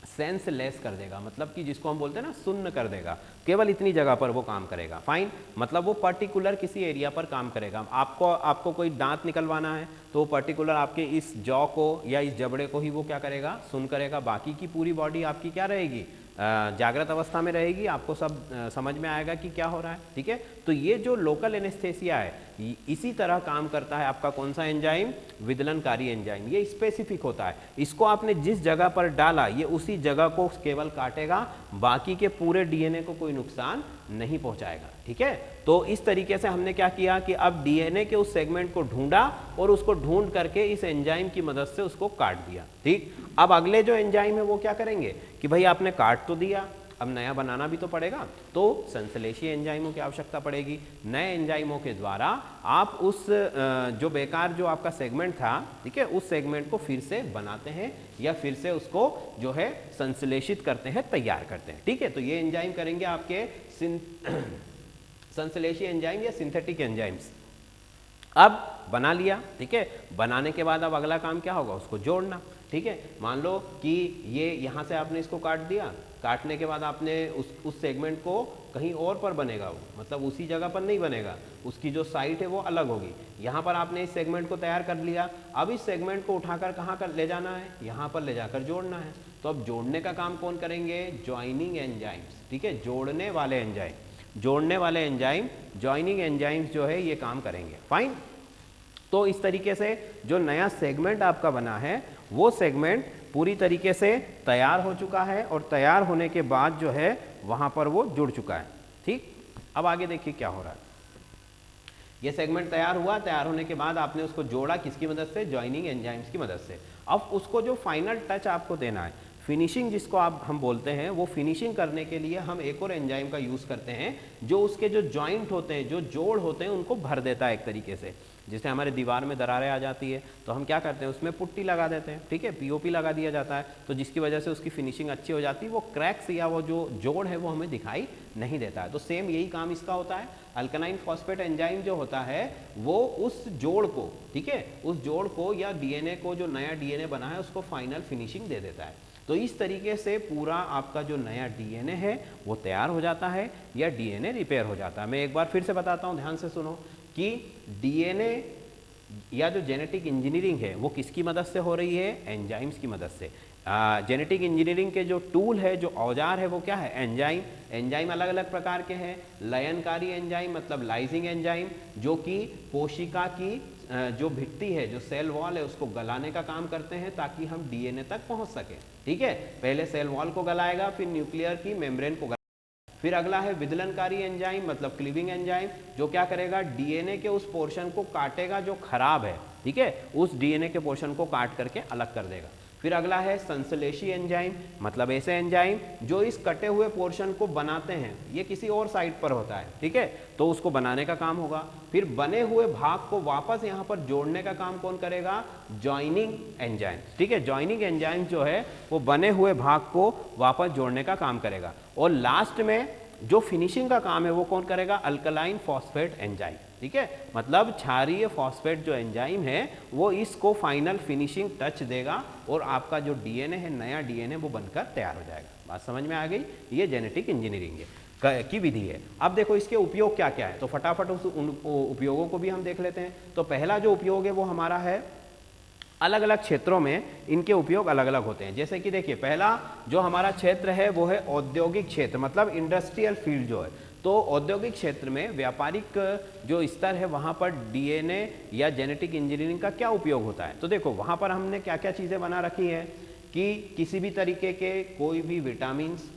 सेंसलेस कर देगा, मतलब कि जिसको हम बोलते हैं ना शून्य कर देगा, केवल इतनी जगह पर वो काम करेगा। फाइन, मतलब वो पर्टिकुलर किसी एरिया पर काम करेगा। आपको कोई दांत निकलवाना है तो पर्टिकुलर आपके इस जॉ को या इस जबड़े को ही वो क्या करेगा, सुन करेगा, बाकी की पूरी बॉडी आपकी क्या रहेगी, जागृत अवस्था में रहेगी, आपको सब समझ में आएगा कि क्या हो रहा है, ठीक है। तो ये जो लोकल एनेस्थीसिया है इसी तरह काम करता है आपका कौन सा एंजाइम, विदलनकारी एंजाइम। ये स्पेसिफिक होता है, इसको आपने जिस जगह पर डाला ये उसी जगह को केवल काटेगा, बाकी के पूरे डीएनए को कोई नुकसान नहीं पहुंचाएगा, ठीक है। तो इस तरीके से हमने क्या किया कि अब डीएनए के उस सेगमेंट को ढूंढा और उसको ढूंढ करके इस एंजाइम की मदद से उसको काट दिया, ठीक। अब अगले जो एंजाइम है वो क्या करेंगे कि भाई आपने काट तो दिया, अब नया बनाना भी तो पड़ेगा, तो संश्लेषी एंजाइमों की आवश्यकता पड़ेगी। नए एंजाइमों के द्वारा आप उस जो बेकार जो आपका सेगमेंट था, ठीक है, उस सेगमेंट को फिर से बनाते हैं या फिर से उसको जो है संश्लेषित करते हैं, तैयार करते हैं, ठीक है। तो ये एंजाइम करेंगे आपके संश्लेषी एंजाइम या सिंथेटिक एंजाइम्स। अब बना लिया, ठीक है, बनाने के बाद अब अगला काम क्या होगा, उसको जोड़ना, ठीक है। मान लो कि ये यहाँ से आपने इसको काट दिया, काटने के बाद आपने उस सेगमेंट को कहीं और पर बनेगा, वो मतलब उसी जगह पर नहीं बनेगा, उसकी जो साइट है वो अलग होगी। यहाँ पर आपने इस सेगमेंट को तैयार कर लिया, अब इस सेगमेंट को उठाकर कहाँ कर ले जाना है, यहाँ पर ले जाकर जोड़ना है। तो अब जोड़ने का काम कौन करेंगे, ज्वाइनिंग एंजाइम्स, ठीक है, जोड़ने वाले एंजाइम, जोड़ने वाले एंजाइम, ज्वाइनिंग एंजाइम्स जो है ये काम करेंगे। फाइन, तो इस तरीके से जो नया सेगमेंट आपका बना है वो सेगमेंट पूरी तरीके से तैयार हो चुका है और तैयार होने के बाद जो है वहां पर वो जुड़ चुका है, ठीक। अब आगे देखिए क्या हो रहा है, ये सेगमेंट तैयार हुआ, तैयार होने के बाद आपने उसको जोड़ा किसकी मदद से, ज्वाइनिंग एंजाइम्स की मदद से। अब उसको जो फाइनल टच आपको देना है, फिनिशिंग जिसको आप हम बोलते हैं, वो फिनिशिंग करने के लिए हम एक और एंजाइम का यूज करते हैं जो उसके जो जॉइंट होते हैं, जो जोड़ होते हैं, उनको भर देता है एक तरीके से। जैसे हमारे दीवार में दरारें आ जाती है तो हम क्या करते हैं, उसमें पुट्टी लगा देते हैं, ठीक है, पीओपी लगा दिया जाता है, तो जिसकी वजह से उसकी फिनिशिंग अच्छी हो जाती है, वो क्रैक्स या वो जो जोड़ है वो हमें दिखाई नहीं देता है। तो सेम यही काम इसका होता है। अल्कनाइन फॉस्फेट एंजाइम जो होता है वो उस जोड़ को, ठीक है, उस जोड़ को या डीएनए को, जो नया डीएनए बना है उसको फाइनल फिनिशिंग दे देता है। तो इस तरीके से पूरा आपका जो नया डीएनए है वो तैयार हो जाता है या डीएनए रिपेयर हो जाता है। मैं एक बार फिर से बताता हूँ, ध्यान से सुनो कि डीएनए या जो जेनेटिक इंजीनियरिंग है वो किसकी मदद से हो रही है, एंजाइम्स की मदद से। जेनेटिक इंजीनियरिंग के जो टूल है, जो औजार है वो क्या है, एंजाइम। एंजाइम अलग अलग प्रकार के हैं, लयनकारी एंजाइम मतलब लाइजिंग एंजाइम, जो कि कोशिका की जो भित्ति है, जो सेल वॉल है, उसको गलाने का काम करते हैं ताकि हम डीएनए तक पहुंच सके। ठीक है, पहले सेल वॉल को गलाएगा, फिर न्यूक्लियर की मेम्ब्रेन को। फिर अगला है विदलनकारी एंजाइम मतलब क्लीविंग एंजाइम, जो क्या करेगा, डीएनए के उस पोर्शन को काटेगा जो खराब है। ठीक है, उस डीएनए के पोर्शन को काट करके अलग कर देगा। फिर अगला है संश्लेषी एंजाइम मतलब ऐसे एंजाइम जो इस कटे हुए पोर्शन को बनाते हैं, ये किसी और साइट पर होता है। ठीक है, तो उसको बनाने का काम होगा। फिर बने हुए भाग को वापस यहाँ पर जोड़ने का काम कौन करेगा, जॉइनिंग एंजाइम। ठीक है, जॉइनिंग एंजाइम जो है वो बने हुए भाग को वापस जोड़ने का काम करेगा। और लास्ट में जो फिनिशिंग का काम है वो कौन करेगा, अल्कलाइन फॉस्फेट एंजाइम। ठीक है, मतलब क्षारीय फॉस्फेट जो एंजाइम है वो इसको फाइनल फिनिशिंग टच देगा और आपका जो डीएनए है, नया डीएनए वो बनकर तैयार हो जाएगा। बात समझ में आ गई, ये जेनेटिक इंजीनियरिंग है की विधि है। अब देखो इसके उपयोग क्या क्या है, तो फटाफट उस उपयोगों को भी हम देख लेते हैं। तो पहला जो उपयोग है वो हमारा है, अलग अलग क्षेत्रों में इनके उपयोग अलग अलग होते हैं। जैसे कि देखिए, पहला जो हमारा क्षेत्र है वो है औद्योगिक क्षेत्र मतलब इंडस्ट्रियल फील्ड जो है। तो औद्योगिक क्षेत्र में व्यापारिक जो स्तर है वहाँ पर डीएनए या जेनेटिक इंजीनियरिंग का क्या उपयोग होता है। तो देखो वहाँ पर हमने क्या क्या चीज़ें बना रखी हैं कि किसी भी तरीके के कोई भी विटामिन्स,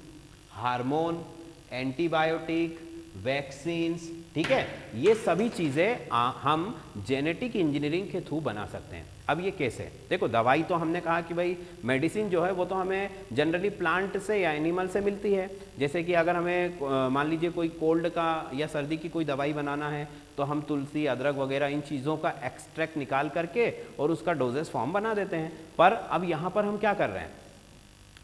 हार्मोन, एंटीबायोटिक, वैक्सीन्स, ठीक है, ये सभी चीज़ें हम जेनेटिक इंजीनियरिंग के थ्रू बना सकते हैं। अब ये कैसे, देखो दवाई तो हमने कहा कि भाई मेडिसिन जो है वो तो हमें जनरली प्लांट से या एनिमल से मिलती है। जैसे कि अगर हमें मान लीजिए कोई कोल्ड का या सर्दी की कोई दवाई बनाना है तो हम तुलसी, अदरक वगैरह इन चीज़ों का एक्सट्रैक्ट निकाल करके और उसका डोजेस फॉर्म बना देते हैं। पर अब यहाँ पर हम क्या कर रहे हैं,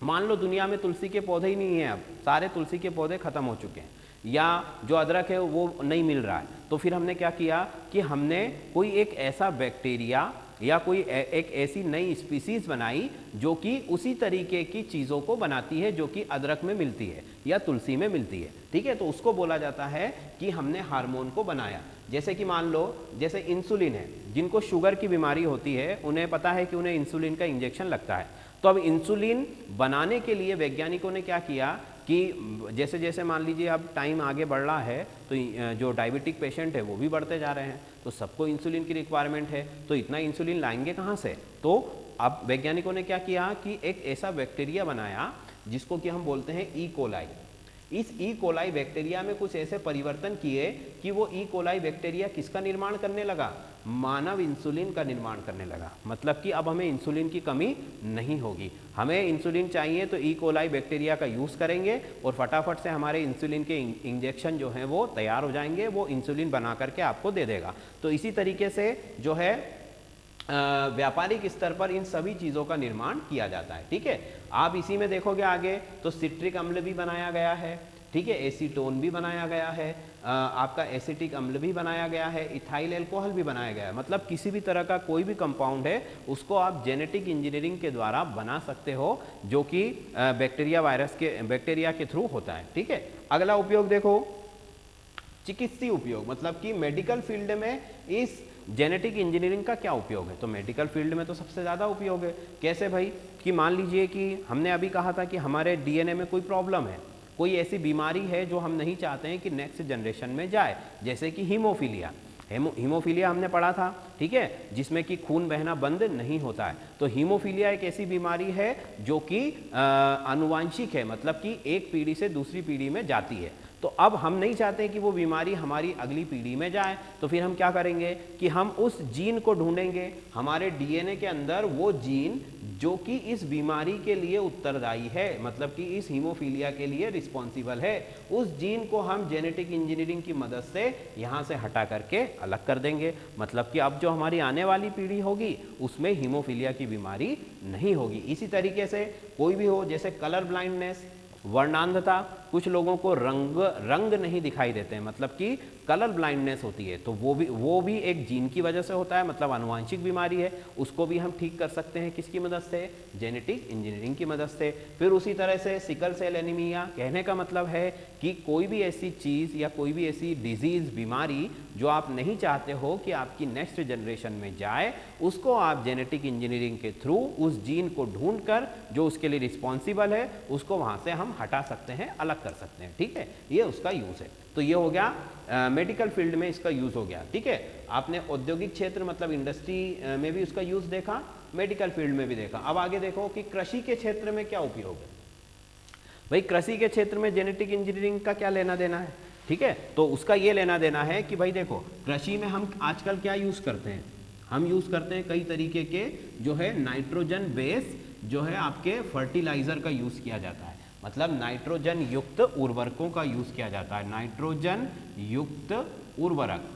मान लो दुनिया में तुलसी के पौधे ही नहीं हैं, अब सारे तुलसी के पौधे खत्म हो चुके हैं या जो अदरक है वो नहीं मिल रहा है। तो फिर हमने क्या किया कि हमने कोई एक ऐसा बैक्टीरिया या कोई एक ऐसी नई स्पीसीज बनाई जो कि उसी तरीके की चीज़ों को बनाती है जो कि अदरक में मिलती है या तुलसी में मिलती है। ठीक है, तो उसको बोला जाता है कि हमने हार्मोन को बनाया। जैसे कि मान लो जैसे इंसुलिन है, जिनको शुगर की बीमारी होती है उन्हें पता है कि उन्हें इंसुलिन का इंजेक्शन लगता है। तो अब इंसुलिन बनाने के लिए वैज्ञानिकों ने क्या किया कि जैसे जैसे मान लीजिए अब टाइम आगे बढ़ रहा है तो जो डायबिटिक पेशेंट है वो भी बढ़ते जा रहे हैं, तो सबको इंसुलिन की रिक्वायरमेंट है, तो इतना इंसुलिन लाएंगे कहाँ से। तो अब वैज्ञानिकों ने क्या किया कि एक ऐसा बैक्टीरिया बनाया जिसको कि हम बोलते हैं ई कोलाई। इस ई कोलाई बैक्टीरिया में कुछ ऐसे परिवर्तन किए कि वो ई कोलाई बैक्टीरिया किसका निर्माण करने लगा, मानव इंसुलिन का निर्माण करने लगा। मतलब कि अब हमें इंसुलिन की कमी नहीं होगी, हमें इंसुलिन चाहिए तो ई कोलाई बैक्टीरिया का यूज़ करेंगे और फटाफट से हमारे इंसुलिन के इंजेक्शन जो हैं वो तैयार हो जाएंगे, वो इंसुलिन बना करके आपको दे देगा। तो इसी तरीके से जो है व्यापारिक स्तर पर इन सभी चीज़ों का निर्माण किया जाता है। ठीक है, आप इसी में देखोगे आगे तो सिट्रिक अम्ल भी बनाया गया है, ठीक है, एसीटोन भी बनाया गया है, आपका एसिटिक अम्ल भी बनाया गया है, इथाइल अल्कोहल भी बनाया गया है। मतलब किसी भी तरह का कोई भी कंपाउंड है उसको आप जेनेटिक इंजीनियरिंग के द्वारा बना सकते हो जो कि बैक्टीरिया के थ्रू होता है। ठीक है, अगला उपयोग देखो, चिकित्सीय उपयोग मतलब कि मेडिकल फील्ड में इस जेनेटिक इंजीनियरिंग का क्या उपयोग है। तो मेडिकल फील्ड में तो सबसे ज़्यादा उपयोग है। कैसे भाई, कि मान लीजिए कि हमने अभी कहा था कि हमारे डीएनए में कोई प्रॉब्लम है, कोई ऐसी बीमारी है जो हम नहीं चाहते हैं कि नेक्स्ट जनरेशन में जाए, जैसे कि हीमोफीलिया। हीमोफीलिया हमने पढ़ा था, ठीक है, जिसमें कि खून बहना बंद नहीं होता है। तो हीमोफीलिया एक ऐसी बीमारी है जो कि आनुवांशिक है, मतलब कि एक पीढ़ी से दूसरी पीढ़ी में जाती है। तो अब हम नहीं चाहते कि वो बीमारी हमारी अगली पीढ़ी में जाए, तो फिर हम क्या करेंगे कि हम उस जीन को ढूंढेंगे हमारे डीएनए के अंदर, वो जीन जो कि इस बीमारी के लिए उत्तरदायी है, मतलब कि इस हीमोफीलिया के लिए रिस्पॉन्सिबल है, उस जीन को हम जेनेटिक इंजीनियरिंग की मदद से यहाँ से हटा करके अलग कर देंगे। मतलब कि अब जो हमारी आने वाली पीढ़ी होगी उसमें हीमोफीलिया की बीमारी नहीं होगी। इसी तरीके से कोई भी हो, जैसे कलर ब्लाइंडनेस, वर्णांधता, कुछ लोगों को रंग नहीं दिखाई देते हैं, मतलब कि कलर ब्लाइंडनेस होती है, तो वो भी एक जीन की वजह से होता है, मतलब आनुवांशिक बीमारी है, उसको भी हम ठीक कर सकते हैं किसकी मदद से, जेनेटिक इंजीनियरिंग की मदद से। फिर उसी तरह से सिकल सेल एनीमिया, कहने का मतलब है कि कोई भी ऐसी चीज़ या कोई भी ऐसी डिजीज़ बीमारी जो आप नहीं चाहते हो कि आपकी नेक्स्ट जनरेशन में जाए, उसको आप जेनेटिक इंजीनियरिंग के थ्रू उस जीन को ढूंढकर जो उसके लिए रिस्पॉन्सिबल है उसको वहाँ से हम हटा सकते हैं, अलग कर सकते हैं, ठीक है, ये उसका यूज़ है। तो ये हो गया मेडिकल फील्ड में इसका यूज़ हो गया, ठीक है। आपने औद्योगिक क्षेत्र मतलब इंडस्ट्री में भी उसका यूज़ देखा, मेडिकल फील्ड में भी देखा। अब आगे देखो कि कृषि के क्षेत्र में क्या उपयोग है। भाई कृषि के क्षेत्र में जेनेटिक इंजीनियरिंग का क्या लेना देना है, ठीक है। तो उसका ये लेना देना है कि भाई देखो कृषि में हम आजकल क्या यूज़ करते हैं, हम यूज़ करते हैं कई तरीके के जो है नाइट्रोजन बेस जो है आपके फर्टिलाइज़र का यूज़ किया जाता है, मतलब नाइट्रोजन युक्त उर्वरकों का यूज़ किया जाता है, नाइट्रोजन युक्त उर्वरक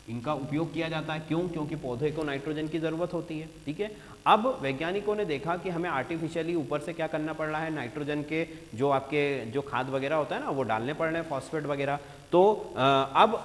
इनका उपयोग किया जाता है। क्यों? क्योंकि पौधे को नाइट्रोजन की ज़रूरत होती है, ठीक है। अब वैज्ञानिकों ने देखा कि हमें आर्टिफिशियली ऊपर से क्या करना पड़ रहा है, नाइट्रोजन के जो आपके जो खाद वगैरह होता है ना वो डालने पड़ रहे हैं, फॉस्फेट वगैरह। तो अब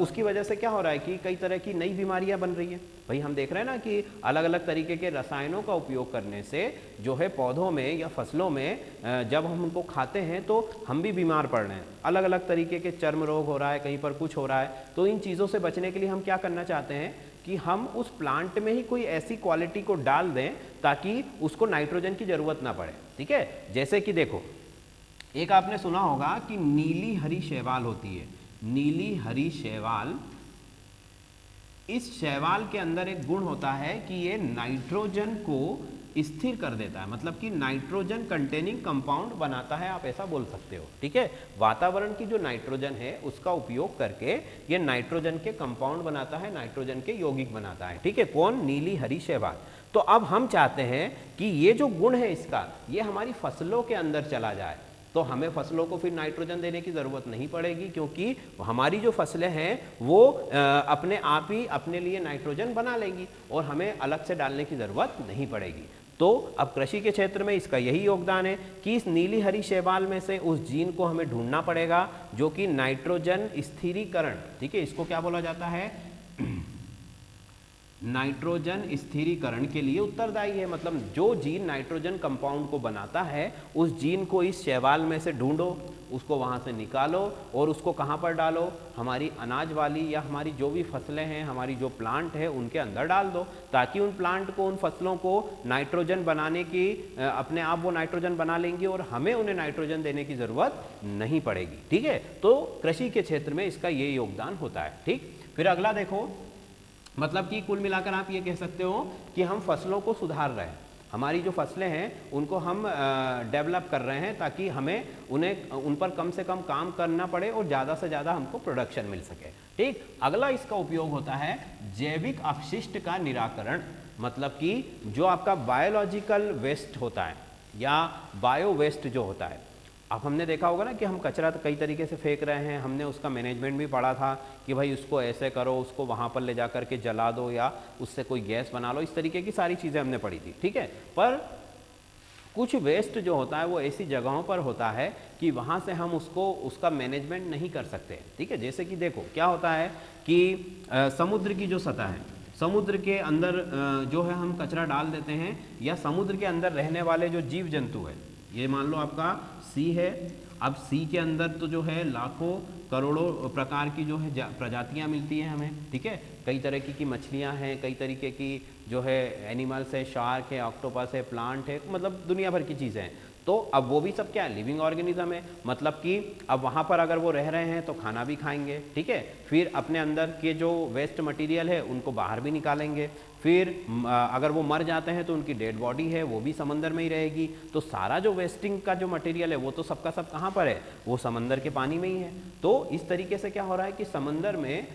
उसकी वजह से क्या हो रहा है कि कई तरह की नई बीमारियां बन रही हैं। भाई हम देख रहे हैं ना कि अलग अलग तरीके के रसायनों का उपयोग करने से जो है पौधों में या फसलों में जब हम उनको खाते हैं तो हम भी बीमार पड़ रहे हैं, अलग अलग तरीके के चर्म रोग हो रहा है, कहीं पर कुछ हो रहा है। तो इन चीज़ों से बचने के लिए हम क्या करना चाहते हैं कि हम उस प्लांट में ही कोई ऐसी क्वालिटी को डाल दें ताकि उसको नाइट्रोजन की ज़रूरत ना पड़े, ठीक है। जैसे कि देखो एक आपने सुना होगा कि नीली हरी शैवाल होती है, नीली हरी शैवाल, इस शैवाल के अंदर एक गुण होता है कि ये नाइट्रोजन को स्थिर कर देता है, मतलब कि नाइट्रोजन कंटेनिंग कंपाउंड बनाता है, आप ऐसा बोल सकते हो, ठीक है। वातावरण की जो नाइट्रोजन है उसका उपयोग करके ये नाइट्रोजन के कंपाउंड बनाता है, नाइट्रोजन के यौगिक बनाता है, ठीक है। कौन? नीली हरी शैवाल। तो अब हम चाहते हैं कि ये जो गुण है इसका ये हमारी फसलों के अंदर चला जाए, तो हमें फसलों को फिर नाइट्रोजन देने की ज़रूरत नहीं पड़ेगी, क्योंकि हमारी जो फसलें हैं वो अपने आप ही अपने लिए नाइट्रोजन बना लेंगी और हमें अलग से डालने की ज़रूरत नहीं पड़ेगी। तो अब कृषि के क्षेत्र में इसका यही योगदान है कि इस नीली हरी शैवाल में से उस जीन को हमें ढूंढना पड़ेगा जो कि नाइट्रोजन स्थिरीकरण, ठीक है, इसको क्या बोला जाता है, नाइट्रोजन स्थिरीकरण के लिए उत्तरदायी है। मतलब जो जीन नाइट्रोजन कंपाउंड को बनाता है उस जीन को इस शैवाल में से ढूंढो, उसको वहाँ से निकालो और उसको कहाँ पर डालो, हमारी अनाज वाली या हमारी जो भी फसलें हैं, हमारी जो प्लांट है उनके अंदर डाल दो, ताकि उन प्लांट को, उन फसलों को नाइट्रोजन बनाने की अपने आप वो नाइट्रोजन बना लेंगी और हमें उन्हें नाइट्रोजन देने की ज़रूरत नहीं पड़ेगी, ठीक है। तो कृषि के क्षेत्र में इसका ये योगदान होता है, ठीक। फिर अगला देखो, मतलब कि कुल मिलाकर आप ये कह सकते हो कि हम फसलों को सुधार रहे हैं, हमारी जो फसलें हैं उनको हम डेवलप कर रहे हैं ताकि हमें उन पर कम से कम काम करना पड़े और ज़्यादा से ज़्यादा हमको प्रोडक्शन मिल सके, ठीक। अगला इसका उपयोग होता है जैविक अपशिष्ट का निराकरण, मतलब कि जो आपका बायोलॉजिकल वेस्ट होता है या बायो वेस्ट जो होता है। अब हमने देखा होगा ना कि हम कचरा तो कई तरीके से फेंक रहे हैं, हमने उसका मैनेजमेंट भी पढ़ा था कि भाई उसको ऐसे करो, उसको वहाँ पर ले जा कर के जला दो या उससे कोई गैस बना लो, इस तरीके की सारी चीज़ें हमने पढ़ी थी, ठीक है। पर कुछ वेस्ट जो होता है वो ऐसी जगहों पर होता है कि वहाँ से हम उसका मैनेजमेंट नहीं कर सकते, ठीक है। जैसे कि देखो क्या होता है कि समुद्र की जो सतह है, समुद्र के अंदर जो है हम कचरा डाल देते हैं, या समुद्र के अंदर रहने वाले जो जीव जंतु है, ये मान लो आपका सी है, अब सी के अंदर तो जो है लाखों करोड़ों प्रकार की जो है प्रजातियां मिलती हैं हमें, ठीक है। कई तरह की मछलियां हैं, कई तरीके की जो है एनिमल्स है, शार्क है, ऑक्टोपस है, प्लांट है, मतलब दुनिया भर की चीज़ें हैं। तो अब वो भी सब क्या है, लिविंग ऑर्गेनिज्म है, मतलब कि अब वहाँ पर अगर वो रह रहे हैं तो खाना भी खाएंगे, ठीक है। फिर अपने अंदर के जो वेस्ट मटेरियल है उनको बाहर भी निकालेंगे, फिर अगर वो मर जाते हैं तो उनकी डेड बॉडी है वो भी समंदर में ही रहेगी। तो सारा जो वेस्टिंग का जो मटेरियल है वो तो सबका सब कहाँ पर है, वो समंदर के पानी में ही है। तो इस तरीके से क्या हो रहा है कि समंदर में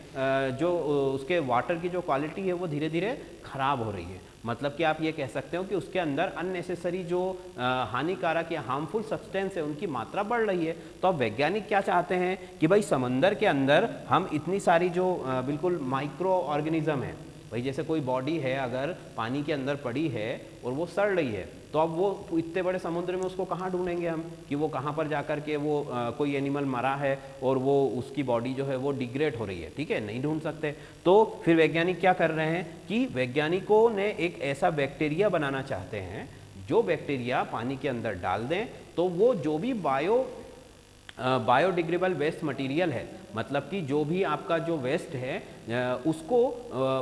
जो उसके वाटर की जो क्वालिटी है वो धीरे धीरे खराब हो रही है। मतलब कि आप ये कह सकते हो कि उसके अंदर अननेसेसरी जो हानिकारक या हार्मफुल सब्सटेंस है उनकी मात्रा बढ़ रही है। तो अब वैज्ञानिक क्या चाहते हैं कि भाई समंदर के अंदर हम इतनी सारी जो बिल्कुल माइक्रो ऑर्गेनिज्म है भाई जैसे कोई बॉडी है अगर पानी के अंदर पड़ी है और वो सड़ रही है, तो अब वो इतने बड़े समुद्र में उसको कहाँ ढूंढेंगे हम कि वो कहाँ पर जा कर के वो कोई एनिमल मरा है और वो उसकी बॉडी जो है वो डिग्रेड हो रही है, ठीक है, नहीं ढूंढ सकते। तो फिर वैज्ञानिक क्या कर रहे हैं कि वैज्ञानिकों ने एक ऐसा बैक्टीरिया बनाना चाहते हैं जो बैक्टीरिया पानी के अंदर डाल दें तो वो जो भी बायोडिग्रेडेबल वेस्ट मटेरियल है, मतलब कि जो भी आपका जो वेस्ट है उसको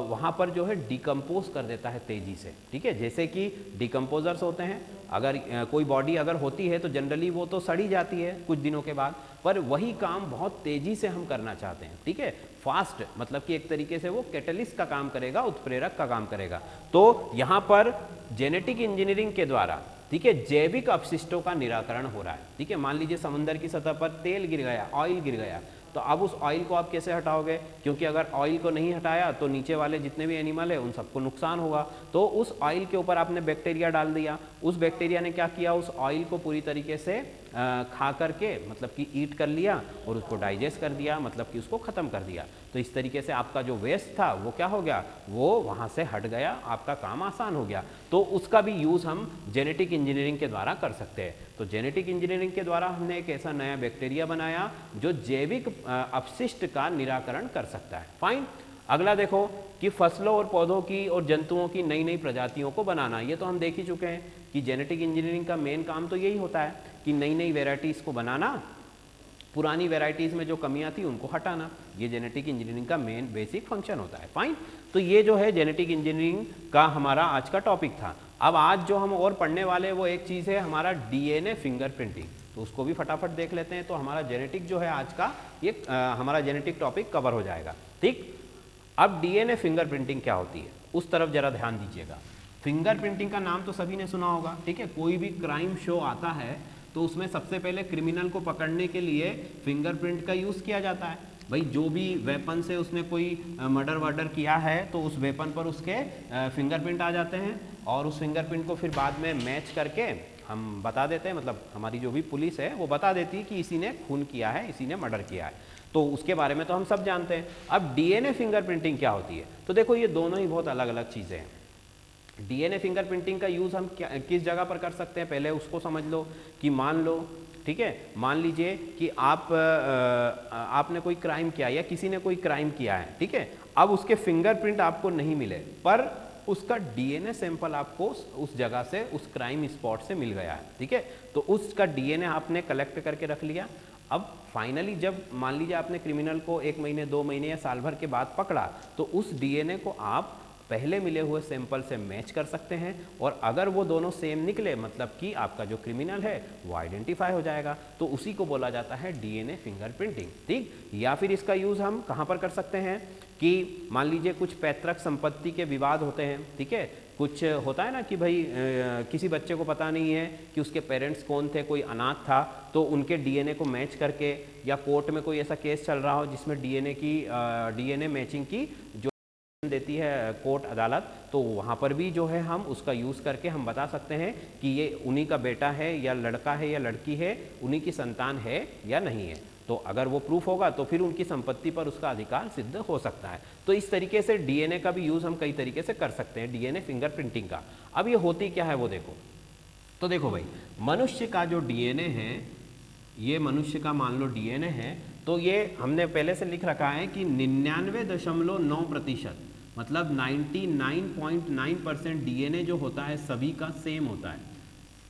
वहाँ पर जो है डिकम्पोज कर देता है तेज़ी से, ठीक है। जैसे कि डिकम्पोजर्स होते हैं, अगर कोई बॉडी अगर होती है तो जनरली वो तो सड़ी जाती है कुछ दिनों के बाद, पर वही काम बहुत तेज़ी से हम करना चाहते हैं, ठीक है, फास्ट, मतलब कि एक तरीके से वो कैटलिस्ट का काम करेगा, उत्प्रेरक का काम करेगा। तो यहाँ पर जेनेटिक इंजीनियरिंग के द्वारा, ठीक है, जैविक अपशिष्टों का निराकरण हो रहा है, ठीक है। मान लीजिए समुद्र की सतह पर तेल गिर गया, ऑयल गिर गया, तो अब उस ऑयल को आप कैसे हटाओगे, क्योंकि अगर ऑयल को नहीं हटाया तो नीचे वाले जितने भी एनिमल है उन सबको नुकसान होगा। तो उस ऑयल के ऊपर आपने बैक्टीरिया डाल दिया, उस बैक्टीरिया ने क्या किया, उस ऑयल को पूरी तरीके से खा करके, मतलब कि ईट कर लिया और उसको डाइजेस्ट कर दिया, मतलब कि उसको ख़त्म कर दिया। तो इस तरीके से आपका जो वेस्ट था वो क्या हो गया, वो वहाँ से हट गया, आपका काम आसान हो गया। तो उसका भी यूज़ हम जेनेटिक इंजीनियरिंग के द्वारा कर सकते हैं। तो जेनेटिक इंजीनियरिंग के द्वारा हमने एक ऐसा नया बैक्टीरिया बनाया जो जैविक अपशिष्ट का निराकरण कर सकता है। फाइन। अगला देखो कि फसलों और पौधों की और जंतुओं की नई नई प्रजातियों को बनाना। ये तो हम देख ही चुके हैं कि जेनेटिक इंजीनियरिंग का मेन काम तो यही होता है कि नई नई वेराइटीज़ को बनाना, पुरानी वेराइटीज़ में जो कमियां थी उनको हटाना। ये जेनेटिक इंजीनियरिंग का मेन बेसिक फंक्शन होता है। फाइन। तो ये जो है जेनेटिक इंजीनियरिंग का हमारा आज का टॉपिक था। अब आज जो हम और पढ़ने वाले वो एक चीज़ है हमारा डीएनए फिंगरप्रिंटिंग, तो उसको भी फटाफट देख लेते हैं। तो हमारा जेनेटिक जो है आज का ये हमारा जेनेटिक टॉपिक कवर हो जाएगा, ठीक। अब डीएनए फिंगरप्रिंटिंग क्या होती है उस तरफ जरा ध्यान दीजिएगा। फिंगरप्रिंटिंग का नाम तो सभी ने सुना होगा, ठीक है। कोई भी क्राइम शो आता है तो उसमें सबसे पहले क्रिमिनल को पकड़ने के लिए फिंगरप्रिंट का यूज़ किया जाता है। भाई जो भी वेपन से उसने कोई मर्डर वर्डर किया है तो उस वेपन पर उसके फिंगरप्रिंट आ जाते हैं और उस फिंगरप्रिंट को फिर बाद में मैच करके हम बता देते हैं, मतलब हमारी जो भी पुलिस है वो बता देती है कि इसी ने खून किया है, इसी ने मर्डर किया है। तो उसके बारे में तो हम सब जानते हैं। अब डीएनए फिंगरप्रिंटिंग क्या होती है, तो देखो ये दोनों ही बहुत अलग अलग चीज़ें हैं। डीएनए फिंगरप्रिंटिंग का यूज़ हम किस जगह पर कर सकते हैं, पहले उसको समझ लो कि मान लो, ठीक है, मान लीजिए कि आपने कोई क्राइम किया या किसी ने कोई क्राइम किया है, ठीक है। अब उसके फिंगरप्रिंट आपको नहीं मिले पर उसका डीएनए सैंपल आपको उस जगह से, उस क्राइम स्पॉट से मिल गया है, ठीक है। तो उसका डीएनए आपने कलेक्ट करके रख लिया। अब फाइनली जब मान लीजिए आपने क्रिमिनल को 1 महीने 2 महीने या साल भर के बाद पकड़ा तो उस डीएनए को आप पहले मिले हुए सैंपल से मैच कर सकते हैं और अगर वो दोनों सेम निकले मतलब कि आपका जो क्रिमिनल है वो आइडेंटिफाई हो जाएगा। तो उसी को बोला जाता है डीएनए फिंगरप्रिंटिंग, ठीक। या फिर इसका यूज़ हम कहाँ पर कर सकते हैं कि मान लीजिए कुछ पैतृक संपत्ति के विवाद होते हैं, ठीक है। कुछ होता है ना कि भाई किसी बच्चे को पता नहीं है कि उसके पेरेंट्स कौन थे, कोई अनाथ था, तो उनके डीएनए को मैच करके, या कोर्ट में कोई ऐसा केस चल रहा हो जिसमें डीएनए मैचिंग की जो देती है कोर्ट अदालत, तो वहाँ पर भी जो है हम उसका यूज़ करके हम बता सकते हैं कि ये उन्हीं का बेटा है या लड़का है या लड़की है, उन्हीं की संतान है या नहीं है। तो अगर वो प्रूफ होगा तो फिर उनकी संपत्ति पर उसका अधिकार सिद्ध हो सकता है। तो इस तरीके से डीएनए का भी यूज़ हम कई तरीके से कर सकते हैं, डीएनए फिंगरप्रिंटिंग का। अब ये होती क्या है वो देखो। तो देखो भाई, मनुष्य का जो डीएनए है, ये मनुष्य का मान लो डीएनए है, तो ये हमने पहले से लिख रखा है कि 99.9%, मतलब 99.9% डीएनए जो होता है सभी का सेम होता है,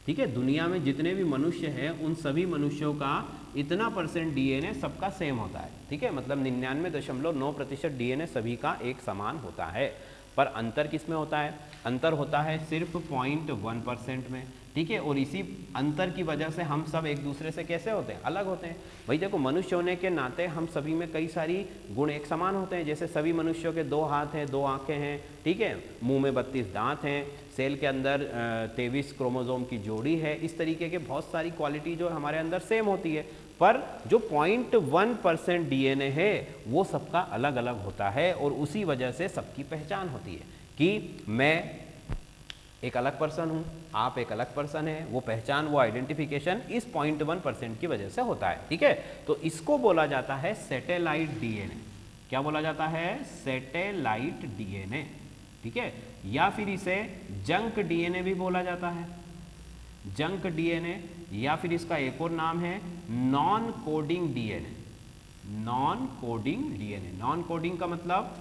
ठीक है। दुनिया में जितने भी मनुष्य हैं उन सभी मनुष्यों का इतना % डीएनए सबका सेम होता है, ठीक है। मतलब 99.9% डीएनए सभी का एक समान होता है। पर अंतर किस में होता है, अंतर होता है सिर्फ 0.1% में, ठीक है। और इसी अंतर की वजह से हम सब एक दूसरे से कैसे होते हैं, अलग होते हैं। भाई देखो, मनुष्य होने के नाते हम सभी में कई सारी गुण एक समान होते हैं। जैसे सभी मनुष्यों के 2 हाथ हैं, 2 आंखें हैं, ठीक है, मुंह में 32 दांत हैं, सेल के अंदर 23 क्रोमोसोम की जोड़ी है। इस तरीके के बहुत सारी क्वालिटी जो हमारे अंदर सेम होती है। पर जो 0.1% डीएनए है वो सबका अलग अलग होता है और उसी वजह से सबकी पहचान होती है कि मैं एक अलग पर्सन हूँ, आप एक अलग पर्सन है। वो पहचान, वो आइडेंटिफिकेशन इस 0.1% की वजह से होता है, ठीक है। तो इसको बोला जाता है सैटेलाइट डीएनए। क्या बोला जाता है, सैटेलाइट डीएनए, ठीक है, या फिर इसे जंक डीएनए भी बोला जाता है, जंक डीएनए, या फिर इसका एक और नाम है non coding DNA. Non coding DNA, non coding का मतलब,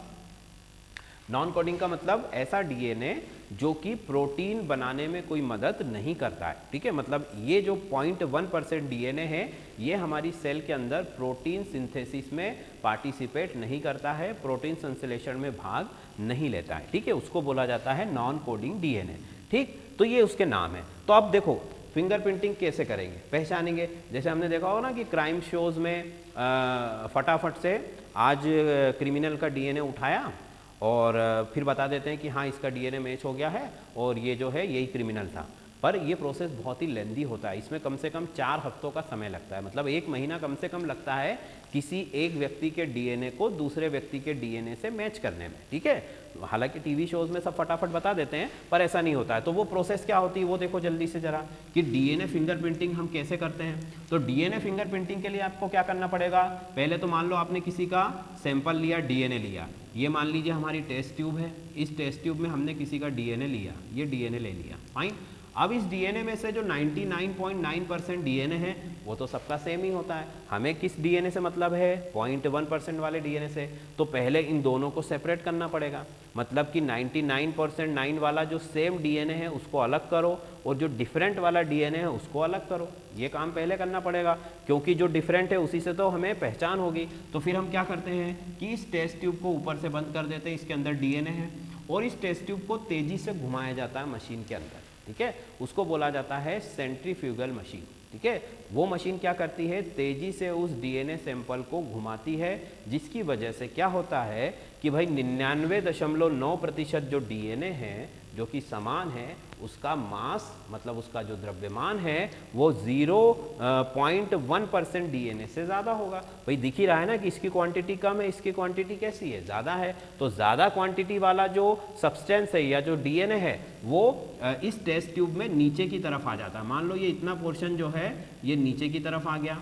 नॉन कोडिंग का मतलब ऐसा डीएनए जो कि प्रोटीन बनाने में कोई मदद नहीं करता है, ठीक है। मतलब ये जो 0.1% डीएनए है ये हमारी सेल के अंदर प्रोटीन सिंथेसिस में पार्टिसिपेट नहीं करता है, प्रोटीन संश्लेषण में भाग नहीं लेता है, ठीक है, उसको बोला जाता है नॉन कोडिंग डीएनए, ठीक। तो ये उसके नाम है। तो अब देखो फिंगरप्रिंटिंग कैसे करेंगे, पहचानेंगे। जैसे हमने देखा होगा ना कि क्राइम शोज में फटाफट से आज क्रिमिनल का डीएनए उठाया और फिर बता देते हैं कि हाँ इसका डीएनए मैच हो गया है और ये जो है यही क्रिमिनल था। पर ये प्रोसेस बहुत ही लेंदी होता है, इसमें कम से कम 4 हफ्तों का समय लगता है, मतलब 1 महीना कम से कम लगता है किसी एक व्यक्ति के डीएनए को दूसरे व्यक्ति के डीएनए से मैच करने में, ठीक है। हालांकि टीवी शोज में सब फटाफट बता देते हैं पर ऐसा नहीं होता है। तो वो प्रोसेस क्या होती है वो देखो जल्दी से जरा, कि डीएनए फिंगरप्रिंटिंग हम कैसे करते हैं। तो डीएनए फिंगरप्रिंटिंग के लिए आपको क्या करना पड़ेगा, पहले तो मान लो आपने किसी का सैंपल लिया, डीएनए लिया, ये मान लीजिए हमारी टेस्ट ट्यूब है, इस टेस्ट ट्यूब में हमने किसी का डीएनए लिया, ये डीएनए ले लिया, फाइन। अब इस डीएनए में से जो 99.9% डीएनए है वो तो सबका सेम ही होता है, हमें किस डीएनए से मतलब है, 0.1% वाले डीएनए से। तो पहले इन दोनों को सेपरेट करना पड़ेगा, मतलब कि 99.9 वाला जो सेम डीएनए है उसको अलग करो और जो डिफरेंट वाला डीएनए है उसको अलग करो। ये काम पहले करना पड़ेगा क्योंकि जो डिफरेंट है उसी से तो हमें पहचान होगी। तो फिर हम क्या करते हैं कि इस टेस्ट ट्यूब को ऊपर से बंद कर देते हैं, इसके अंदर डीएनए है और इस टेस्ट ट्यूब को तेजी से घुमाया जाता है मशीन के अंदर, ठीक है, उसको बोला जाता है सेंट्रीफ्यूगल मशीन, ठीक है। वो मशीन क्या करती है, तेजी से उस डीएनए सैंपल को घुमाती है, जिसकी वजह से क्या होता है कि भाई 99.9% जो डीएनए है जो कि समान है उसका मास मतलब उसका जो द्रव्यमान है वो 0.1% डीएनए से ज़्यादा होगा। भाई दिख ही रहा है ना कि इसकी क्वांटिटी कम है, इसकी क्वांटिटी कैसी है, ज़्यादा है। तो ज़्यादा क्वांटिटी वाला जो सब्सटेंस है या जो डीएनए है वो इस टेस्ट ट्यूब में नीचे की तरफ आ जाता है। मान लो ये इतना पोर्शन जो है ये नीचे की तरफ आ गया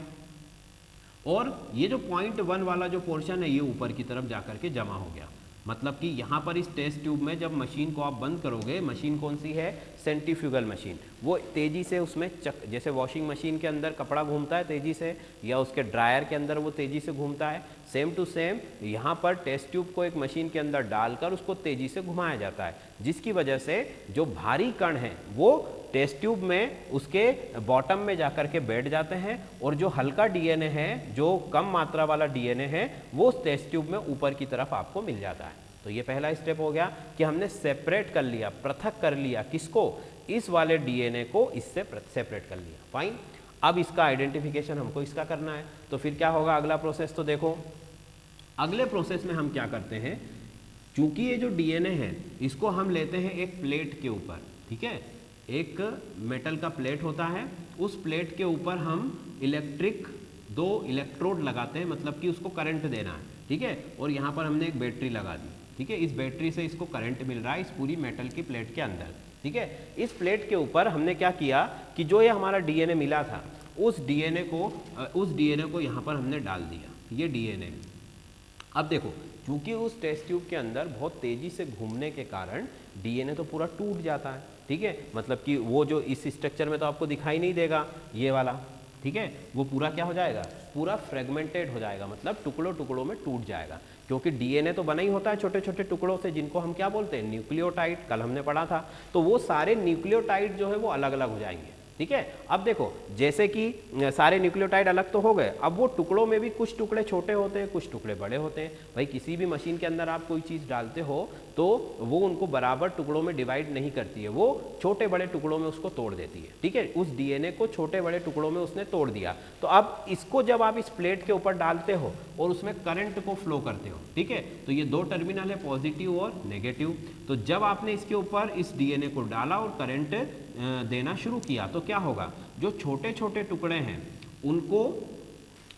और ये जो 0.1 वाला जो पोर्शन है ये ऊपर की तरफ जाकर के जमा हो गया। मतलब कि यहाँ पर इस टेस्ट ट्यूब में जब मशीन को आप बंद करोगे, मशीन कौन सी है, सेंट्रीफ्यूगल मशीन, वो तेज़ी से उसमें जैसे वॉशिंग मशीन के अंदर कपड़ा घूमता है तेज़ी से या उसके ड्रायर के अंदर वो तेज़ी से घूमता है, सेम टू सेम यहाँ पर टेस्ट ट्यूब को एक मशीन के अंदर डालकर उसको तेज़ी से घुमाया जाता है, जिसकी वजह से जो भारी कण हैं वो टेस्ट ट्यूब में उसके बॉटम में जाकर के बैठ जाते हैं और जो हल्का डीएनए है, जो कम मात्रा वाला डीएनए है, वो उस टेस्ट ट्यूब में ऊपर की तरफ आपको मिल जाता है। तो ये पहला स्टेप हो गया कि हमने सेपरेट कर लिया, पृथक कर लिया, किसको, इस वाले डीएनए को इससे सेपरेट कर लिया, फाइन। अब इसका आइडेंटिफिकेशन हमको इसका करना है। तो फिर क्या होगा अगला प्रोसेस, तो देखो अगले प्रोसेस में हम क्या करते हैं, चूंकि ये जो डीएनए है इसको हम लेते हैं एक प्लेट के ऊपर, ठीक है, एक मेटल का प्लेट होता है, उस प्लेट के ऊपर हम दो इलेक्ट्रोड लगाते हैं, मतलब कि उसको करंट देना है, ठीक है, और यहाँ पर हमने एक बैटरी लगा दी, ठीक है, इस बैटरी से इसको करंट मिल रहा है इस पूरी मेटल की प्लेट के अंदर, ठीक है। इस प्लेट के ऊपर हमने क्या किया कि जो ये हमारा डीएनए मिला था उस डीएनए को यहाँ पर हमने डाल दिया, ये डीएनए। अब देखो चूंकि उस टेस्ट ट्यूब के अंदर बहुत तेजी से घूमने के कारण डीएनए तो पूरा टूट जाता है, ठीक है, मतलब कि वो जो इस स्ट्रक्चर में तो आपको दिखाई नहीं देगा ये वाला, ठीक है, वो पूरा क्या हो जाएगा, पूरा फ्रेगमेंटेड हो जाएगा, मतलब टुकड़ों टुकड़ों में टूट जाएगा, क्योंकि डीएनए तो बना ही होता है छोटे छोटे टुकड़ों से, जिनको हम क्या बोलते हैं, न्यूक्लियोटाइड, कल हमने पढ़ा था। तो वो सारे न्यूक्लियोटाइड जो है वो अलग अलग हो जाएंगे, ठीक है। अब देखो जैसे कि सारे न्यूक्लियोटाइड अलग तो हो गए, अब वो टुकड़ों में भी कुछ टुकड़े छोटे होते हैं, कुछ टुकड़े बड़े होते हैं। भाई किसी भी मशीन के अंदर आप कोई चीज़ डालते हो तो वो उनको बराबर टुकड़ों में डिवाइड नहीं करती है, वो छोटे बड़े टुकड़ों में उसको तोड़ देती है, ठीक है। उस डीएनए को छोटे बड़े टुकड़ों में उसने तोड़ दिया। तो अब इसको जब आप इस प्लेट के ऊपर डालते हो और उसमें करंट को फ्लो करते हो, ठीक है, तो ये दो टर्मिनल है, पॉजिटिव और नेगेटिव। तो जब आपने इसके ऊपर इस डीएनए को डाला और करंट देना शुरू किया तो क्या होगा, जो छोटे छोटे टुकड़े हैं उनको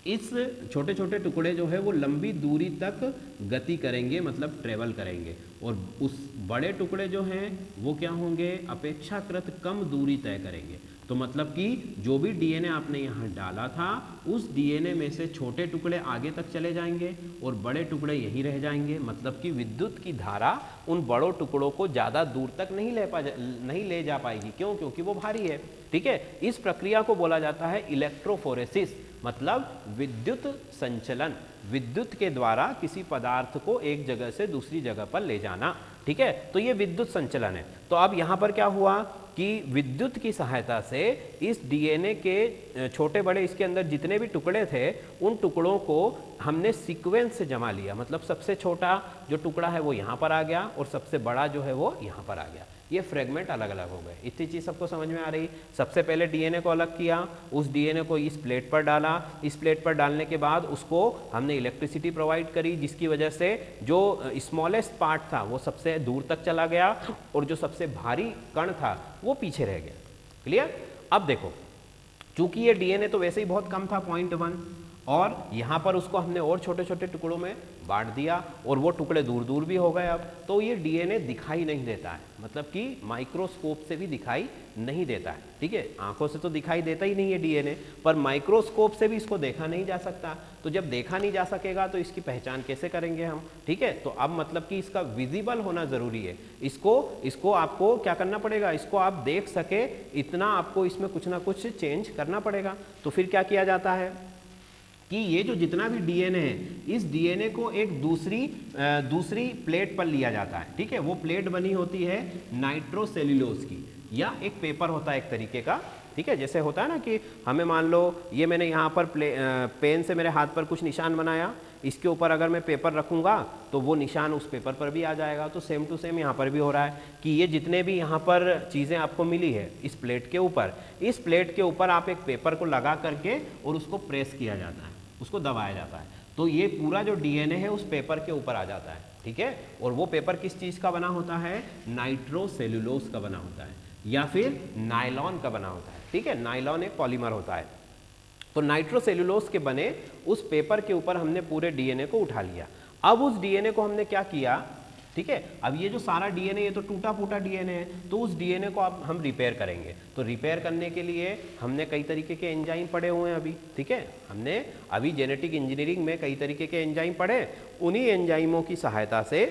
इस छोटे छोटे टुकड़े जो है वो लंबी दूरी तक गति करेंगे, मतलब ट्रेवल करेंगे, और उस बड़े टुकड़े जो हैं वो क्या होंगे, अपेक्षाकृत कम दूरी तय करेंगे। तो मतलब कि जो भी डीएनए आपने यहाँ डाला था उस डीएनए में से छोटे टुकड़े आगे तक चले जाएंगे और बड़े टुकड़े यहीं रह जाएंगे। मतलब कि विद्युत की धारा उन बड़ों टुकड़ों को ज़्यादा दूर तक नहीं ले जा पाएगी। क्यों? क्योंकि वो भारी है। ठीक है, इस प्रक्रिया को बोला जाता है इलेक्ट्रोफोरेसिस, मतलब विद्युत संचलन, विद्युत के द्वारा किसी पदार्थ को एक जगह से दूसरी जगह पर ले जाना। ठीक है, तो ये विद्युत संचलन है। तो अब यहाँ पर क्या हुआ कि विद्युत की सहायता से इस डीएनए के छोटे बड़े इसके अंदर जितने भी टुकड़े थे उन टुकड़ों को हमने सीक्वेंस से जमा लिया। मतलब सबसे छोटा जो टुकड़ा है वो यहाँ पर आ गया और सबसे बड़ा जो है वो यहाँ पर आ गया। ये फ्रेगमेंट अलग अलग हो गए। इतनी चीज़ सबको समझ में आ रही। सबसे पहले डीएनए को अलग किया, उस डीएनए को इस प्लेट पर डाला, इस प्लेट पर डालने के बाद उसको हमने इलेक्ट्रिसिटी प्रोवाइड करी, जिसकी वजह से जो स्मॉलेस्ट पार्ट था वो सबसे दूर तक चला गया और जो सबसे भारी कण था वो पीछे रह गया। क्लियर? अब देखो, चूंकि ये डीएनए तो वैसे ही बहुत कम था 0.1, और यहाँ पर उसको हमने और छोटे छोटे टुकड़ों में बांट दिया और वो टुकड़े दूर दूर भी हो गए। अब तो ये डीएनए दिखाई नहीं देता है, मतलब कि माइक्रोस्कोप से भी दिखाई नहीं देता है। ठीक है, आंखों से तो दिखाई देता ही नहीं है डीएनए, पर माइक्रोस्कोप से भी इसको देखा नहीं जा सकता। तो जब देखा नहीं जा सकेगा तो इसकी पहचान कैसे करेंगे हम? ठीक है, तो अब मतलब कि इसका विजिबल होना जरूरी है। इसको आपको क्या करना पड़ेगा, इसको आप देख सके इतना आपको इसमें कुछ ना कुछ चेंज करना पड़ेगा। तो फिर क्या किया जाता है कि ये जो जितना भी डीएनए है इस डीएनए को एक दूसरी प्लेट पर लिया जाता है। ठीक है, वो प्लेट बनी होती है नाइट्रोसेल्यूलोज की, या एक पेपर होता है एक तरीके का। ठीक है, जैसे होता है ना कि हमें मान लो ये मैंने यहाँ पर पेन से मेरे हाथ पर कुछ निशान बनाया, इसके ऊपर अगर मैं पेपर रखूँगा तो वो निशान उस पेपर पर भी आ जाएगा। तो सेम टू सेम यहाँ पर भी हो रहा है कि ये जितने भी यहाँ पर चीज़ें आपको मिली है इस प्लेट के ऊपर, इस प्लेट के ऊपर आप एक पेपर को लगा करके और उसको प्रेस किया जाता है, उसको दबाया जाता है, तो ये पूरा जो डीएनए है उस पेपर के ऊपर आ जाता है। ठीक है, और वो पेपर किस चीज़ का बना होता है? नाइट्रोसेल्यूलोज का बना होता है या फिर नायलॉन का बना होता है। ठीक है, नायलॉन एक पॉलीमर होता है। तो नाइट्रोसेल्यूलोज के बने उस पेपर के ऊपर हमने पूरे डीएनए को उठा लिया। अब उस डीएनए को हमने क्या किया? ठीक है, अब ये जो सारा डीएनए ये तो टूटा फूटा डीएनए है, तो उस डीएनए को अब हम रिपेयर करेंगे। तो रिपेयर करने के लिए हमने कई तरीके के एंजाइम पढ़े हुए हैं अभी। ठीक है, हमने अभी जेनेटिक इंजीनियरिंग में कई तरीके के एंजाइम पढ़े। उन्हीं एंजाइमों की सहायता से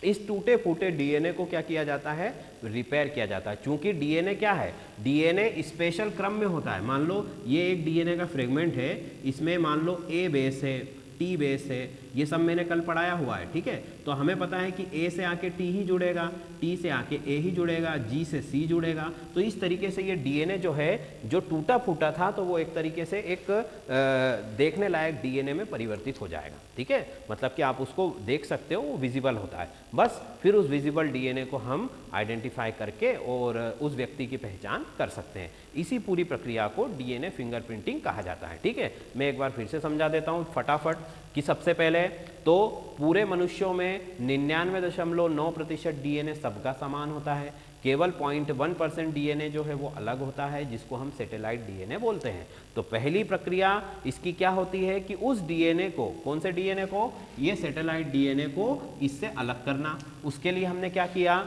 इस टूटे फूटे डीएनए को क्या किया जाता है? रिपेयर किया जाता है। चूंकि डीएनए क्या है? डीएनए स्पेशल क्रम में होता है। मान लो ये एक डीएनए का फ्रेगमेंट है, इसमें मान लो ए बेस है, टी बेस है, ये सब मैंने कल पढ़ाया हुआ है। ठीक है, तो हमें पता है कि ए से आके टी ही जुड़ेगा, टी से आके ए ही जुड़ेगा, जी से सी जुड़ेगा। तो इस तरीके से ये डीएनए जो है जो टूटा फूटा था तो वो एक तरीके से एक देखने लायक डीएनए में परिवर्तित हो जाएगा। ठीक है, मतलब कि आप उसको देख सकते हो, वो विजिबल होता है। बस फिर उस विजिबल डीएनए को हम आइडेंटिफाई करके और उस व्यक्ति की पहचान कर सकते हैं। इसी पूरी प्रक्रिया को डीएनए फिंगरप्रिंटिंग कहा जाता है। ठीक है, मैं एक बार फिर से समझा देता हूँ फटाफट कि सबसे पहले तो पूरे मनुष्यों में 99.9% डीएनए सबका समान होता है। केवल 0.1% डीएनए जो है वो अलग होता है, जिसको हम सैटेलाइट डीएनए बोलते हैं। तो पहली प्रक्रिया इसकी क्या होती है कि उस डीएनए को, कौन से डीएनए को? ये सैटेलाइट डीएनए को इससे अलग करना। उसके लिए हमने क्या किया?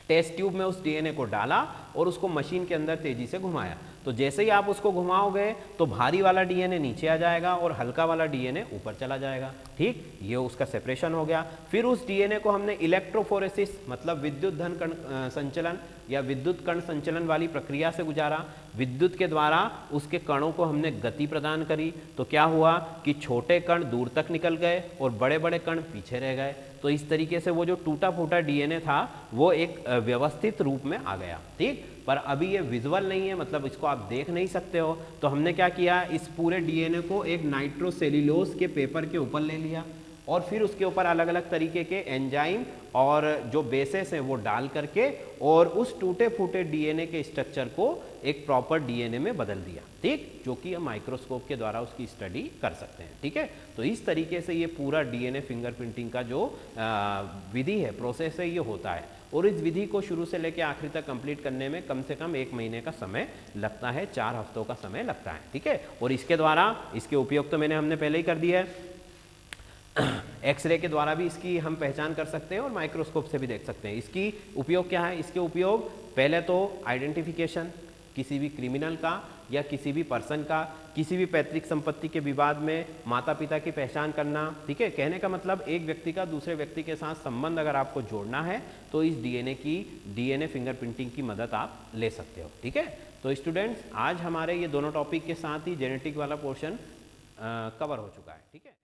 टेस्ट ट्यूब में उस डीएनए को डाला और उसको मशीन के अंदर तेजी से घुमाया। तो जैसे ही आप उसको घुमाओगे तो भारी वाला डीएनए नीचे आ जाएगा और हल्का वाला डीएनए ऊपर चला जाएगा। ठीक, ये उसका सेपरेशन हो गया। फिर उस डीएनए को हमने इलेक्ट्रोफोरेसिस मतलब विद्युत धन कण संचलन या विद्युत कण संचलन वाली प्रक्रिया से गुजारा। विद्युत के द्वारा उसके कणों को हमने गति प्रदान करी। तो क्या हुआ कि छोटे कण दूर तक निकल गए और बड़े बड़े कण पीछे रह गए। तो इस तरीके से वो जो टूटा फूटा डीएनए था वो एक व्यवस्थित रूप में आ गया। ठीक, पर अभी ये विजुअल नहीं है, मतलब इसको आप देख नहीं सकते हो। तो हमने क्या किया? इस पूरे डीएनए को एक नाइट्रोसेल्यूलोज के पेपर के ऊपर ले लिया और फिर उसके ऊपर अलग अलग तरीके के एंजाइम और जो बेसेस हैं वो डाल करके और उस टूटे फूटे डीएनए के स्ट्रक्चर को एक प्रॉपर डीएनए में बदल दिया, ठीक, जो कि हम माइक्रोस्कोप के द्वारा उसकी स्टडी कर सकते हैं, ठीक है। तो इस तरीके से ये पूरा डीएनए फिंगरप्रिंटिंग का जो विधि है, प्रोसेस है, ये होता है। और इस विधि को शुरू से लेकर आखिरी तक कंप्लीट करने में कम से कम 1 महीने का समय लगता है, 4 हफ्तों का समय लगता है, ठीक है। और इसके द्वारा, इसके उपयोग तो हमने पहले ही कर दिया है, एक्सरे के द्वारा भी इसकी हम पहचान कर सकते हैं और माइक्रोस्कोप से भी देख सकते हैं। इसकी उपयोग क्या है? इसके उपयोग पहले तो आइडेंटिफिकेशन, किसी भी क्रिमिनल का या किसी भी पर्सन का, किसी भी पैतृक संपत्ति के विवाद में माता पिता की पहचान करना, ठीक है। कहने का मतलब एक व्यक्ति का दूसरे व्यक्ति के साथ संबंध अगर आपको जोड़ना है तो इस डीएनए फिंगरप्रिंटिंग की मदद आप ले सकते हो, ठीक है। तो स्टूडेंट्स, आज हमारे ये दोनों टॉपिक के साथ ही जेनेटिक वाला पोर्शन कवर हो चुका है, ठीक है।